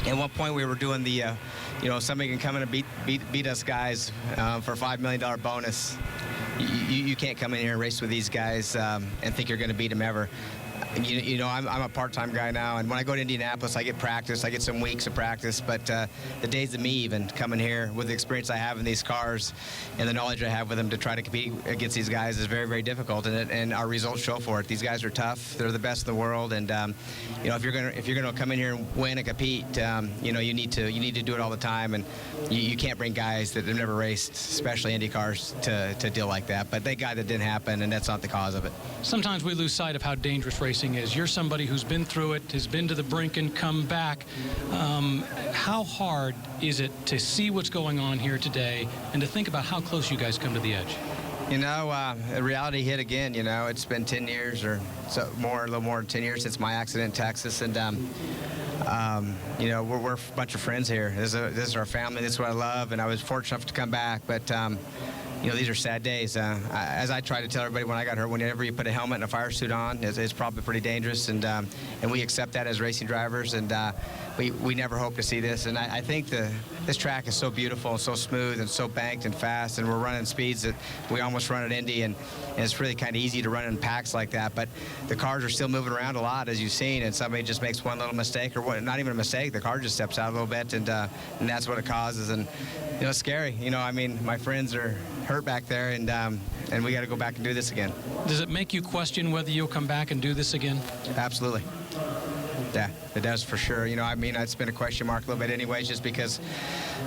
at one point we were doing the, somebody can come in and beat us guys for a $5 million bonus. You can't come in here and race with these guys and think you're going to beat them ever. I'm a part-time guy now, and when I go to Indianapolis, I get practice. I get some weeks of practice, but the days of me even coming here with the experience I have in these cars and the knowledge I have with them to try to compete against these guys is very, very difficult, and our results show for it. These guys are tough. They're the best in the world, and if you're gonna come in here and win and compete, you need to do it all the time, and you can't bring guys that have never raced, especially IndyCars, to deal like that. But thank God that didn't happen, and that's not the cause of it. Sometimes we lose sight of how dangerous racing is. You're somebody who's been through it, has been to the brink and come back. How hard is it to see what's going on here today and to think about how close you guys come to the edge? Reality hit again. It's been 10 years or so more, a little more than 10 years since my accident in Texas, and we're a bunch of friends here. This is our family. This is what I love, and I was fortunate enough to come back, but these are sad days. As I try to tell everybody when I got hurt, whenever you put a helmet and a fire suit on, it's probably pretty dangerous, and we accept that as racing drivers, and we never hope to see this. And I think this track is so beautiful and so smooth and so banked and fast, and we're running speeds that we almost run at Indy, and it's really kind of easy to run in packs like that. But the cars are still moving around a lot, as you've seen, and somebody just makes one little mistake, or not even a mistake, the car just steps out a little bit, and that's what it causes. And it's scary. My friends are hurt back there, and we got to go back and do this again. Does it make you question whether you'll come back and do this again? Absolutely. Yeah, it does for sure. It's been a question mark a little bit anyways, just because,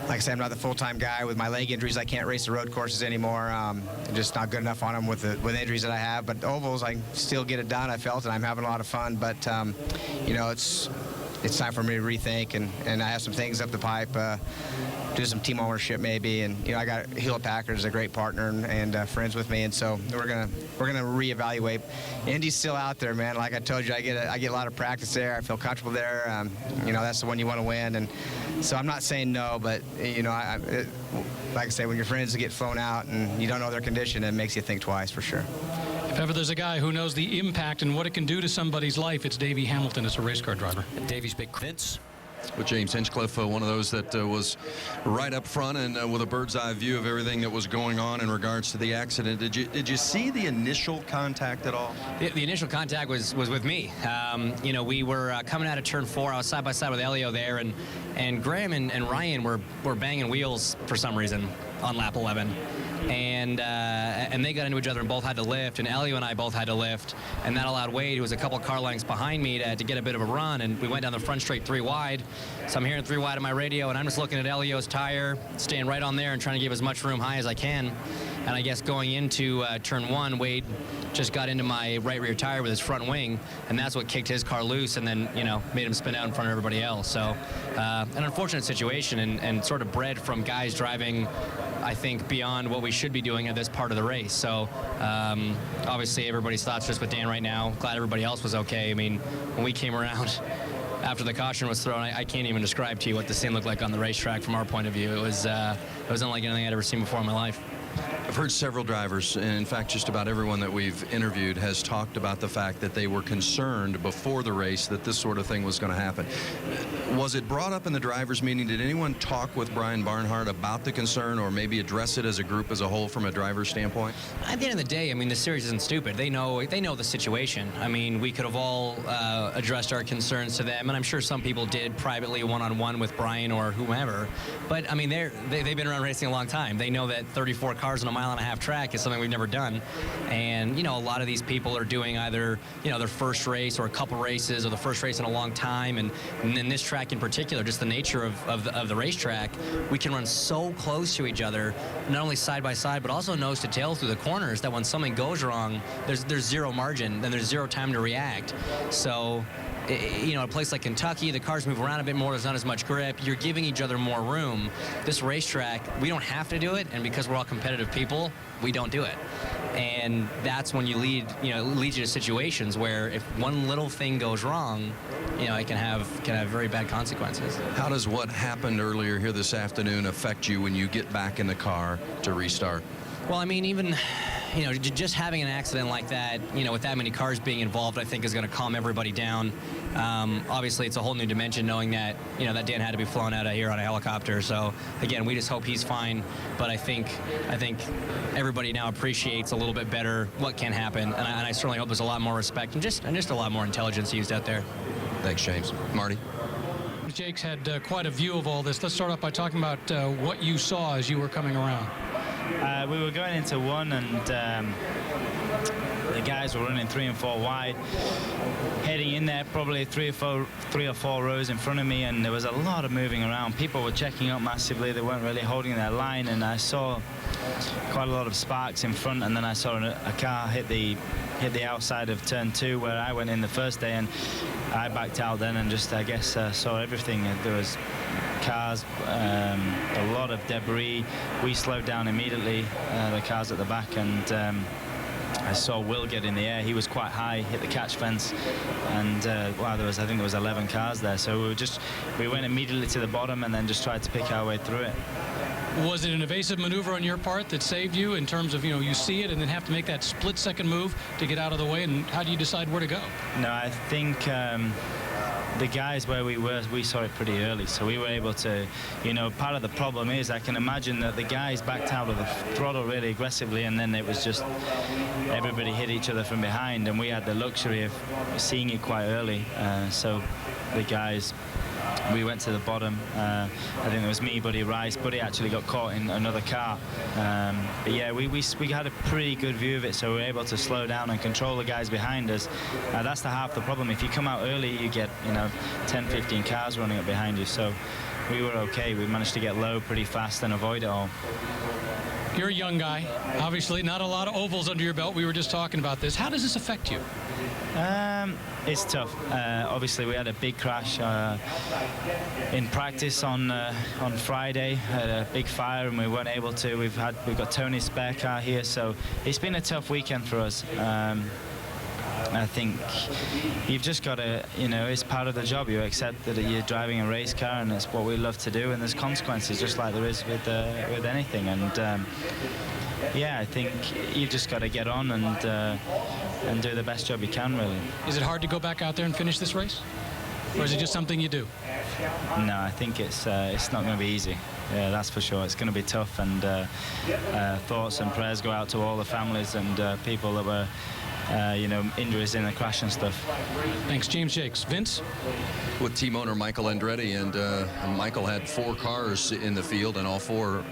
like I said, I'm not the full-time guy. With my leg injuries, I can't race the road courses anymore. I'm just not good enough on them with injuries that I have. But ovals, I still get it done, I felt, and I'm having a lot of fun. But, it's time for me to rethink, and I have some things up the pipe, do some team ownership maybe, and I got Hewlett Packard as a great partner and friends with me, and so we're gonna reevaluate. Indy's still out there, man. Like I told you, I get a lot of practice there. I feel comfortable there. That's the one you want to win, and so I'm not saying no, but like I say, when your friends get flown out and you don't know their condition, it makes you think twice for sure. If ever there's a guy who knows the impact and what it can do to somebody's life, it's Davey Hamilton as a race car driver. And Davey's big Vince. With James Hinchcliffe, one of those that was right up front and with a bird's eye view of everything that was going on in regards to the accident. Did you see the initial contact at all? The initial contact was with me. We were coming out of turn 4. I was side by side with Helio there, and Graham and Ryan were banging wheels for some reason on lap 11. And they got into each other and both had to lift, and Helio and I both had to lift, and that allowed Wade, who was a couple car lengths behind me, to get a bit of a run, and we went down the front straight 3 wide. So I'm hearing 3 wide on my radio, and I'm just looking at Helio's tire, staying right on there and trying to give as much room high as I can. And I guess going into turn 1, Wade just got into my right rear tire with his front wing, and that's what kicked his car loose and then, made him spin out in front of everybody else. So an unfortunate situation, and sort of bred from guys driving, I think, beyond what we should be doing at this part of the race. So obviously everybody's thoughts just with Dan right now. Glad everybody else was okay. I mean, when we came around after the caution was thrown, I can't even describe to you what the scene looked like on the racetrack from our point of view. It was unlike anything I'd ever seen before in my life. I've heard several drivers, and in fact just about everyone that we've interviewed has talked about the fact that they were concerned before the race that this sort of thing was going to happen. Was it brought up in the drivers' meeting? Did anyone talk with Brian Barnhart about the concern, or maybe address it as a group as a whole from a driver's standpoint? At the end of the day, I mean, the series isn't stupid. They know the situation. I mean, we could have all addressed our concerns to them, and I'm sure some people did privately one-on-one with Brian or whomever. But I mean, they've been around racing a long time. They know that 34 cars on a 1.5 mile track is something we've never done. And a lot of these people are doing either their first race or a couple races or the first race in a long time. And in this track in particular, just the nature of the racetrack, we can run so close to each other, not only side by side, but also nose to tail through the corners, that when something goes wrong, there's zero margin, then there's zero time to react. So you know, a place like Kentucky, the cars move around a bit more, there's not as much grip, you're giving each other more room. This racetrack, we don't have to do it, and because we're all competitive people, we don't do it. And that's when you leads you to situations where if one little thing goes wrong, you know, it can have very bad consequences. How does what happened earlier here this afternoon affect you when you get back in the car to restart? Well, I mean, even, you know, just having an accident like that, you know, with that many cars being involved, I think is going to calm everybody down. Obviously, it's a whole new dimension knowing that, you know, that Dan had to be flown out of here on a helicopter. So, again, we just hope he's fine. But I think everybody now appreciates a little bit better what can happen. And I certainly hope there's a lot more respect and just a lot more intelligence used out there. Thanks, James. Marty? Jake's had quite a view of all this. Let's start off by talking about what you saw as you were coming around. We were going into one, and the guys were running 3 and 4 wide, heading in there probably three or four rows in front of me, and there was a lot of moving around. People were checking up massively. They weren't really holding their line, and I saw quite a lot of sparks in front, and then I saw a car hit the outside of turn 2 where I went in the first day, and I backed out then and just, I guess, saw everything. There was cars, a lot of debris. We slowed down immediately, the cars at the back, and I saw Will get in the air. He was quite high, hit the catch fence, and wow, I think there was 11 cars there. So we went immediately to the bottom and then just tried to pick our way through it. Was it an evasive maneuver on your part that saved you in terms of, you know, you see it and then have to make that split-second move to get out of the way, and how do you decide where to go? No, I think the guys where we were, we saw it pretty early, so we were able to, you know, part of the problem is I can imagine that the guys backed out of the throttle really aggressively, and then it was just everybody hit each other from behind, and we had the luxury of seeing it quite early. So the guys, we went to the bottom. I think it was me, Buddy Rice. Buddy actually got caught in another car. But yeah, we had a pretty good view of it, so we were able to slow down and control the guys behind us. That's half the problem. If you come out early, you get, you know, 10, 15 cars running up behind you. So we were okay. We managed to get low pretty fast and avoid it all. You're a young guy. Obviously, not a lot of ovals under your belt. We were just talking about this. How does this affect you? It's tough. Obviously, we had a big crash in practice on Friday. Had a big fire, and we weren't able to. We've got Tony's spare car here, so it's been a tough weekend for us. I think you've just got to, you know, it's part of the job. You accept that you're driving a race car, and it's what we love to do, and there's consequences, just like there is with anything. And yeah, I think you've just got to get on and do the best job you can, really. Is it hard to go back out there and finish this race? Or is it just something you do? No, I think it's not going to be easy. Yeah, that's for sure. It's going to be tough, and thoughts and prayers go out to all the families and people that were, you know, injuries in the crash and stuff. Thanks, James Jakes. Vince? With team owner Michael Andretti, and Michael had 4 cars in the field, and all 4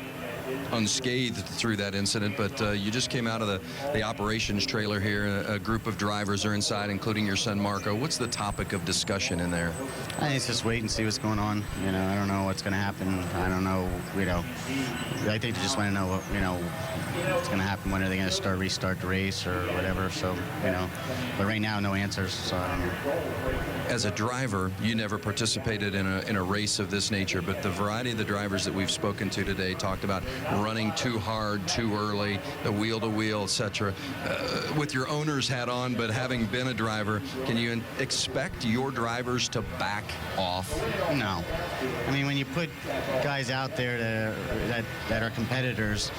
unscathed through that incident, but you just came out of the operations trailer here. A group of drivers are inside, including your son Marco. What's the topic of discussion in there? I think it's just wait and see what's going on. You know, I don't know what's going to happen. I don't know, you know, I think they just want to know, you know, what's going to happen. When are they going to restart the race or whatever? So, you know, but right now, no answers. So I don't know. As a driver, you never participated in a race of this nature, but the variety of the drivers that we've spoken to today talked about running too hard, too early, the wheel-to-wheel, etc. With your owner's hat on, but having been a driver, can you expect your drivers to back off? No. I mean, when you put guys out there that are competitors,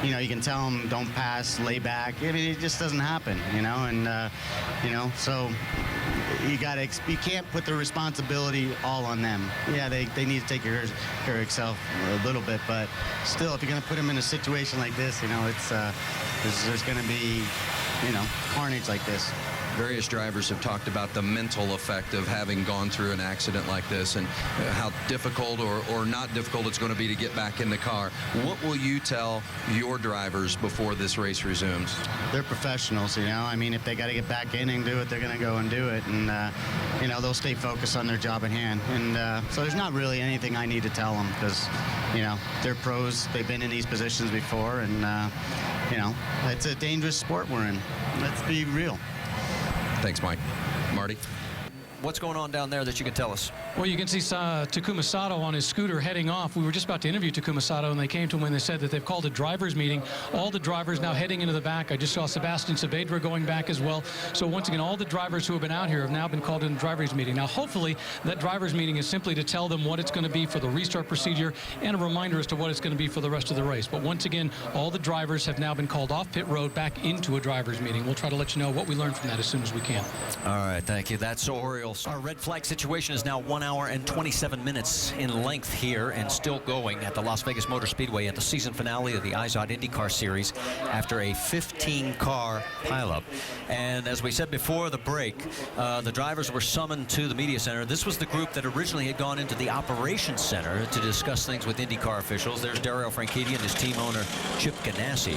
you know, you can tell them don't pass, lay back. I mean, it just doesn't happen, you know, and you know, so you can't put the responsibility all on them. Yeah, they need to take care of themselves a little bit, but still, if you're going to put them in a situation like this, you know, it's there's going to be, you know, carnage like this. Various drivers have talked about the mental effect of having gone through an accident like this, and how difficult or not difficult it's going to be to get back in the car. What will you tell your drivers before this race resumes? They're professionals, you know. I mean, if they got to get back in and do it, they're going to go and do it, and you know, they'll stay focused on their job at hand. And so there's not really anything I need to tell them, because, you know, they're pros. They've been in these positions before, and you know, it's a dangerous sport we're in. Let's be real. Thanks, Mike. Marty? what's going on down there that you can tell us? Well, you can see Takuma Sato on his scooter heading off. We were just about to interview Takuma Sato, and they came to him and they said that they've called a driver's meeting. All the drivers now heading into the back. I just saw Sebastian Saavedra going back as well. So once again, all the drivers who have been out here have now been called in the driver's meeting. Now, hopefully, that driver's meeting is simply to tell them what it's going to be for the restart procedure and a reminder as to what it's going to be for the rest of the race. But once again, all the drivers have now been called off pit road back into a driver's meeting. We'll try to let you know what we learned from that as soon as we can. All right, thank you. That's Orioles. Our red flag situation is now 1 hour and 27 minutes in length here and still going at the Las Vegas Motor Speedway at the season finale of the IZOD IndyCar Series after a 15-car pileup. And as we said before the break, the drivers were summoned to the media center. This was the group that originally had gone into the operations center to discuss things with IndyCar officials. There's Dario Franchitti and his team owner, Chip Ganassi.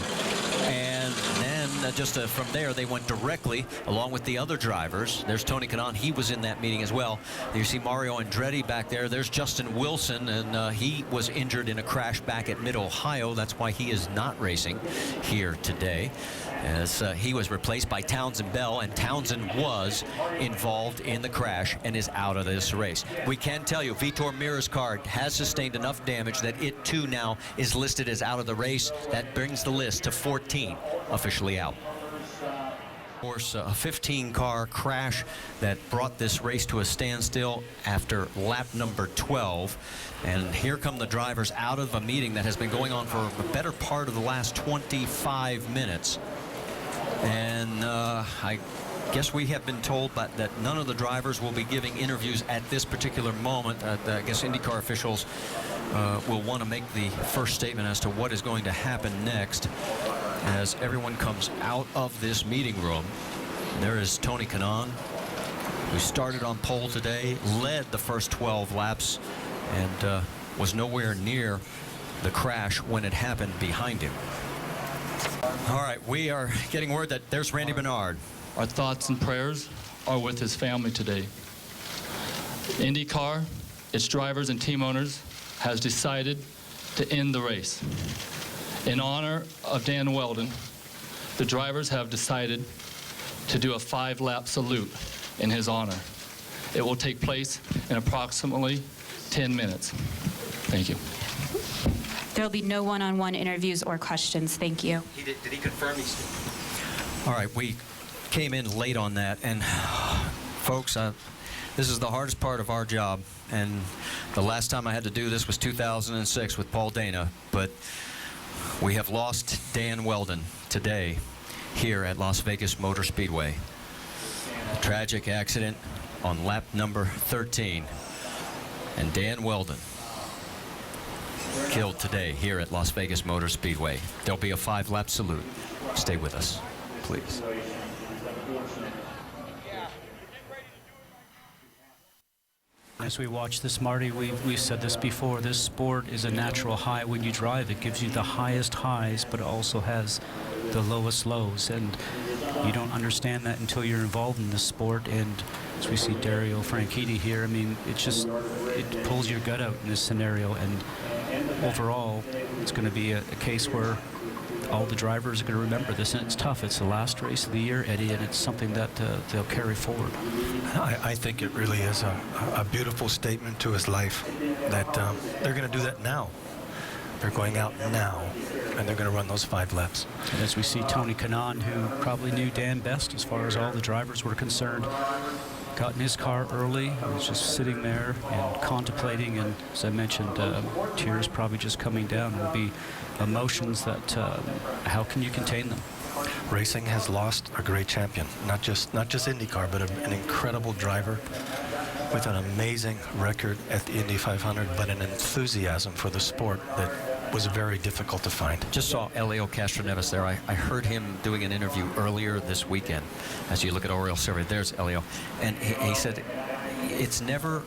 And then just from there, they went directly, along with the other drivers. There's Tony Kanaan. He was in that meeting as well. You see Mario Andretti back there. There's Justin Wilson, and he was injured in a crash back at Mid-Ohio. That's why he is not racing here today, as he was replaced by Townsend Bell, and Townsend was involved in the crash and is out of this race. We can tell you Vitor Mira's car has sustained enough damage that it too now is listed as out of the race. That brings the list to 14 officially out. Of course, a 15-car crash that brought this race to a standstill after lap number 12. And here come the drivers out of a meeting that has been going on for a better part of the last 25 minutes. And I guess we have been told that none of the drivers will be giving interviews at this particular moment. I guess IndyCar officials will want to make the first statement as to what is going to happen next as everyone comes out of this meeting room. There is Tony Kanaan, who started on pole today, led the first 12 laps, and was nowhere near the crash when it happened behind him. All right, we are getting word that there's Randy Bernard. Our thoughts and prayers are with his family today. IndyCar, its drivers and team owners, has decided to end the race. In honor of Dan Wheldon, the drivers have decided to do a 5-lap salute in his honor. It will take place in approximately 10 minutes. Thank you. There will be no one-on-one interviews or questions. Thank you. Did he confirm he's... All right, we came in late on that, and folks, this is the hardest part of our job, and the last time I had to do this was 2006 with Paul Dana, but we have lost Dan Wheldon today here at Las Vegas Motor Speedway. A tragic accident on lap number 13, and Dan Wheldon killed today here at Las Vegas Motor Speedway. There'll be a 5-lap salute. Stay with us, please. As we watch this, Marty, we said this before, this sport is a natural high when you drive. It gives you the highest highs, but it also has the lowest lows. And you don't understand that until you're involved in this sport. And as we see Dario Franchitti here, I mean, it pulls your gut out in this scenario. And overall, it's going to be a case where all the drivers are going to remember this, and it's tough. It's the last race of the year, Eddie, and it's something that they'll carry forward. I think it really is a beautiful statement to his life that they're going to do that now. They're going out now, and they're going to run those 5 laps. And as we see Tony Kanaan, who probably knew Dan best as far as all the drivers were concerned, got in his car early, was just sitting there and contemplating, and as I mentioned, tears probably just coming down. Will be emotions that how can you contain them? Racing has lost a great champion, not just IndyCar, but an incredible driver with an amazing record at the Indy 500, but an enthusiasm for the sport that was very difficult to find. Just saw Helio Castroneves there. I heard him doing an interview earlier this weekend. As you look at Orioles survey, there's Helio, and he said it's never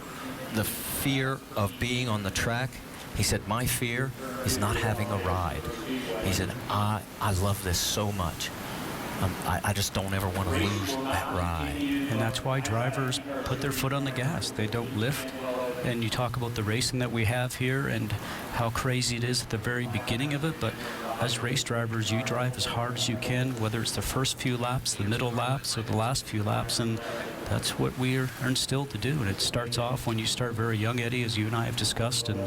the fear of being on the track. He said, my fear is not having a ride. He said, I love this so much. I just don't ever want to lose that ride. And that's why drivers put their foot on the gas. They don't lift. And you talk about the racing that we have here and how crazy it is at the very beginning of it, but as race drivers, you drive as hard as you can, whether it's the first few laps, the middle laps, or the last few laps, and that's what we are instilled to do. And it starts off when you start very young, Eddie, as you and I have discussed, and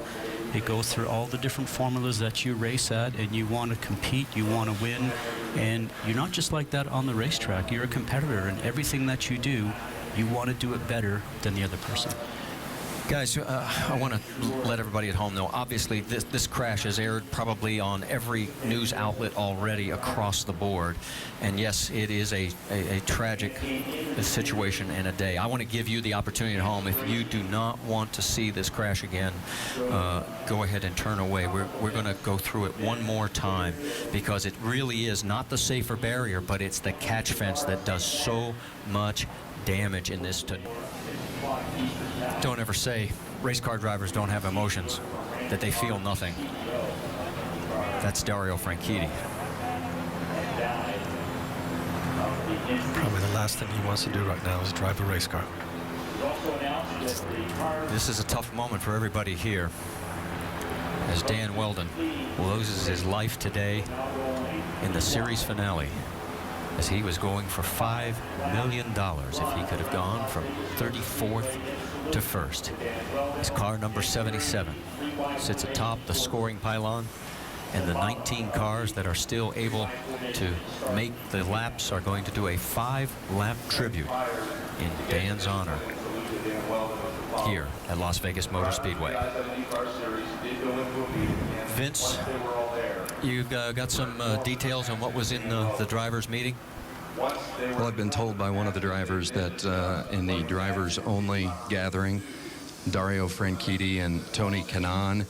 it goes through all the different formulas that you race at, and you want to compete, you want to win, and you're not just like that on the racetrack. You're a competitor, and everything that you do, you want to do it better than the other person. Guys, I want to let everybody at home know, obviously, this crash has aired probably on every news outlet already across the board. And yes, it is a tragic situation and a day. I want to give you the opportunity at home. If you do not want to see this crash again, go ahead and turn away. We're going to go through it one more time, because it really is not the safer barrier, but it's the catch fence that does so much damage in this. Don't ever say race car drivers don't have emotions, that they feel nothing. That's Dario Franchitti. Probably the last thing he wants to do right now is drive a race car. This is a tough moment for everybody here, as Dan Wheldon loses his life today in the series finale, as he was going for $5 million if he could have gone from 34th to first. His car number 77 sits atop the scoring pylon, and the 19 cars that are still able to make the laps are going to do a 5-lap tribute in Dan's honor here at Las Vegas Motor Speedway. Vince, you've got some details on what was in the drivers' meeting? Well, I've been told by one of the drivers that in the drivers-only gathering, Dario Franchitti and Tony Kanaan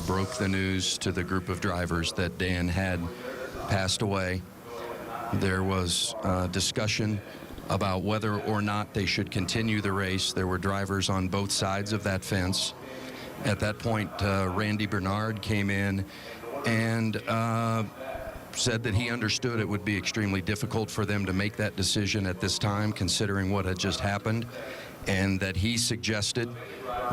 broke the news to the group of drivers that Dan had passed away. There was discussion about whether or not they should continue the race. There were drivers on both sides of that fence. At that point, Randy Bernard came in and said that he understood it would be extremely difficult for them to make that decision at this time, considering what had just happened, and that he suggested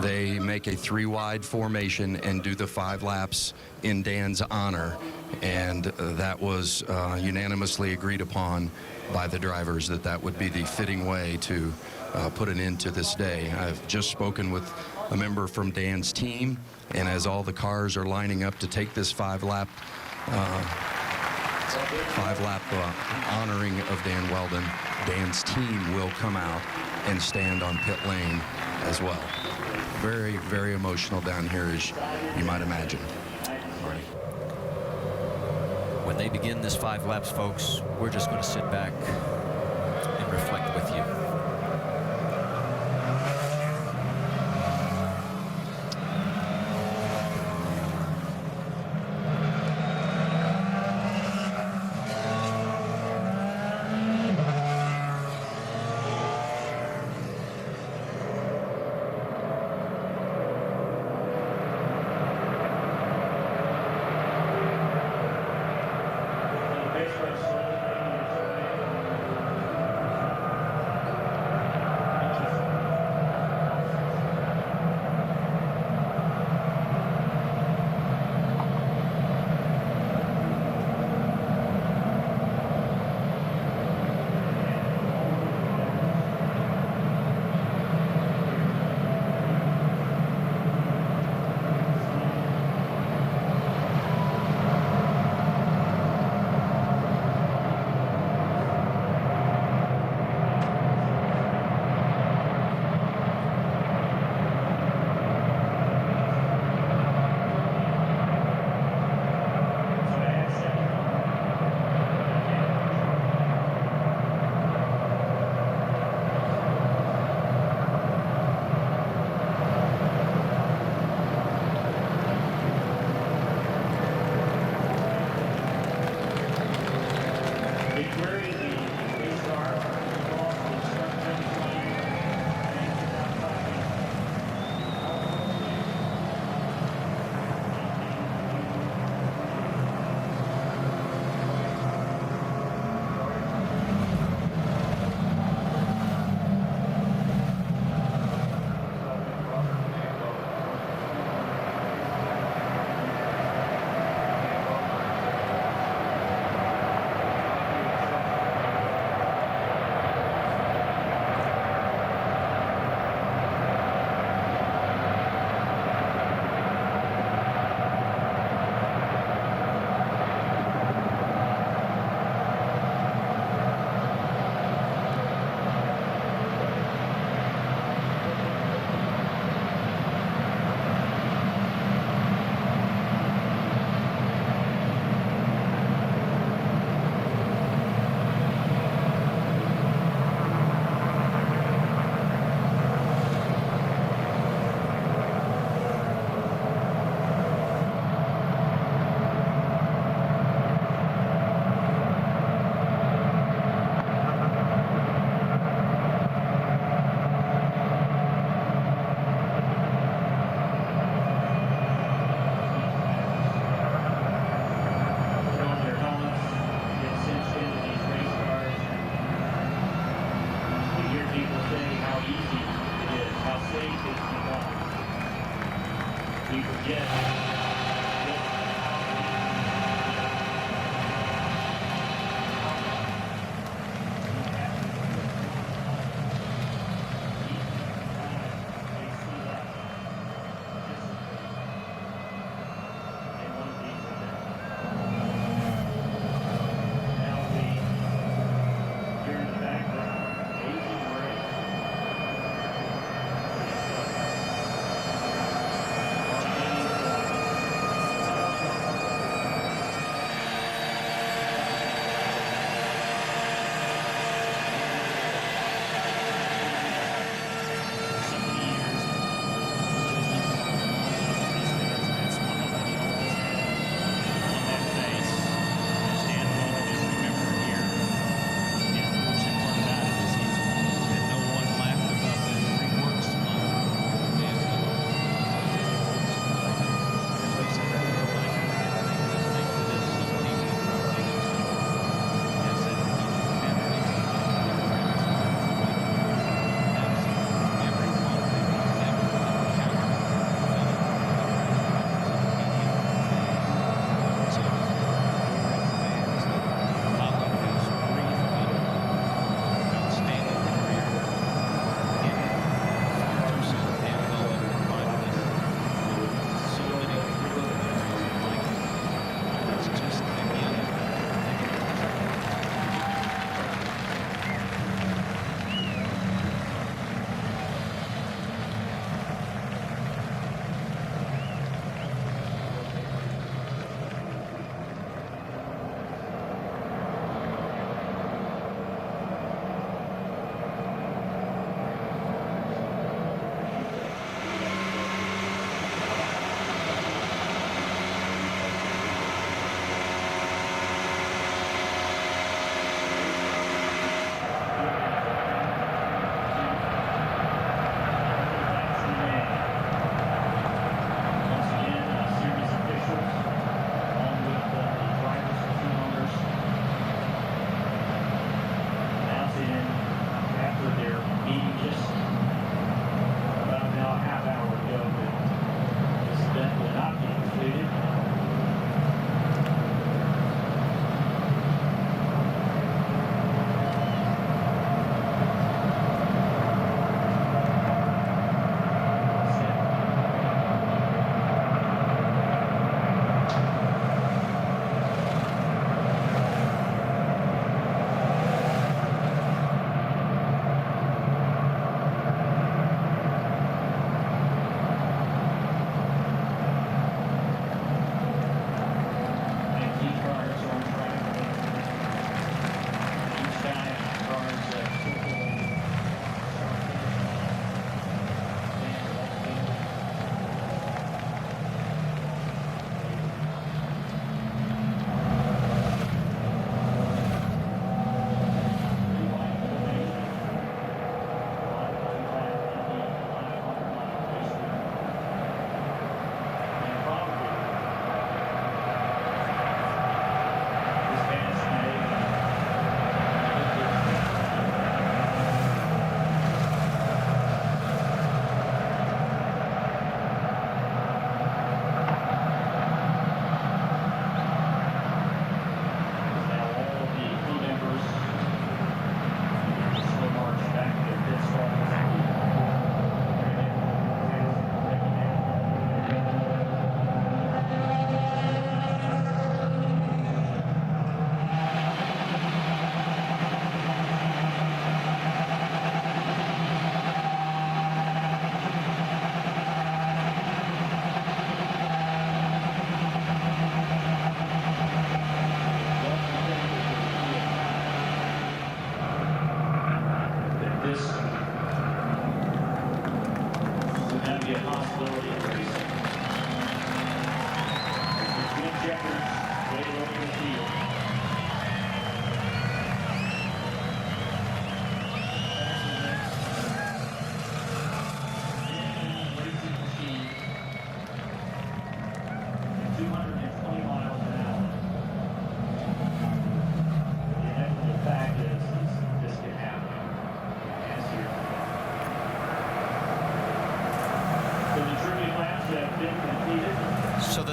they make a 3-wide formation and do the 5 laps in Dan's honor. And that was unanimously agreed upon by the drivers, that that would be the fitting way to put an end to this day. I've just spoken with a member from Dan's team, and as all the cars are lining up to take this 5-lap honoring of Dan Wheldon, Dan's team will come out and stand on pit lane as well. Very, very emotional down here, as you might imagine. Marty. When they begin this 5 laps, folks, we're just going to sit back and reflect with you.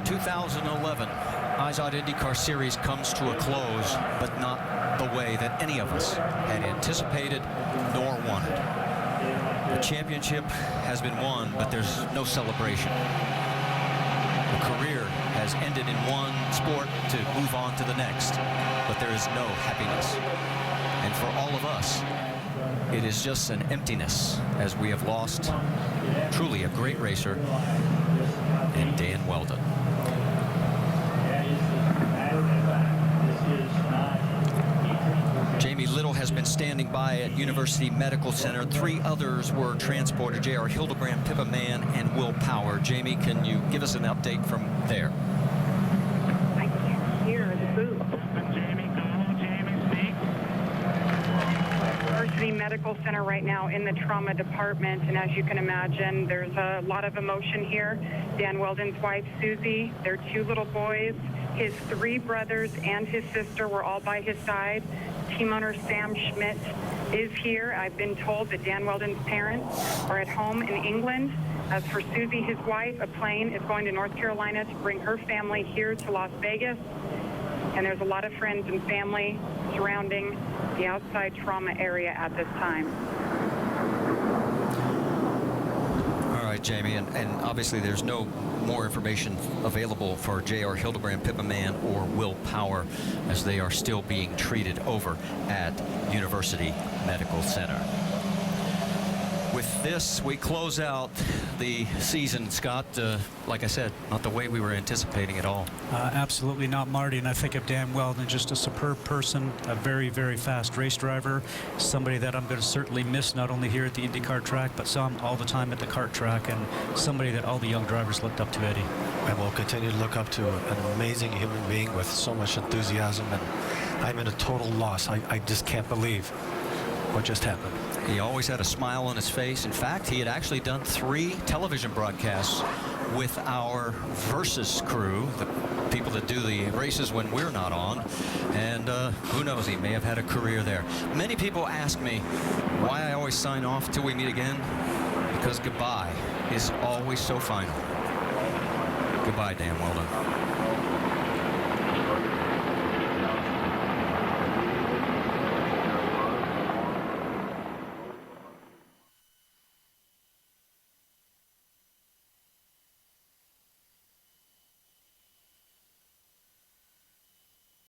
2011 IZOD IndyCar Series comes to a close, but not the way that any of us had anticipated nor wanted. The championship has been won, but there's no celebration. A career has ended in one sport to move on to the next, but there is no happiness. And for all of us, it is just an emptiness as we have lost truly a great racer in Dan Wheldon. Jamie Little has been standing by at University Medical Center. 3 others were transported, J.R. Hildebrand, Pippa Mann, and Will Power. Jamie, can you give us an update from there? I can't hear the booth. University Medical Center right now in the trauma department, and as you can imagine, there's a lot of emotion here. Dan Wheldon's wife, Susie, their 2 little boys, his 3 brothers and his sister were all by his side. Team owner Sam Schmidt is here. I've been told that Dan Wheldon's parents are at home in England. As for Susie, his wife, a plane is going to North Carolina to bring her family here to Las Vegas. And there's a lot of friends and family surrounding the outside trauma area at this time. All right, Jamie, and obviously there's no more information available for J.R. Hildebrand, Pippa Mann, or Will Power, as they are still being treated over at University Medical Center. With this, we close out the season, Scott. Like I said, not the way we were anticipating at all. Absolutely not, Marty. And I think of Dan Wheldon, just a superb person, a very, very fast race driver, somebody that I'm going to certainly miss, not only here at the IndyCar track, but saw him all the time at the kart track, and somebody that all the young drivers looked up to, Eddie. And we'll continue to look up to an amazing human being with so much enthusiasm, and I'm in a total loss. I just can't believe what just happened. He always had a smile on his face. In fact, he had actually done 3 television broadcasts with our Versus crew, the people that do the races when we're not on. And who knows, he may have had a career there. Many people ask me why I always sign off till we meet again. Because goodbye is always so final. Goodbye, Dan Wheldon.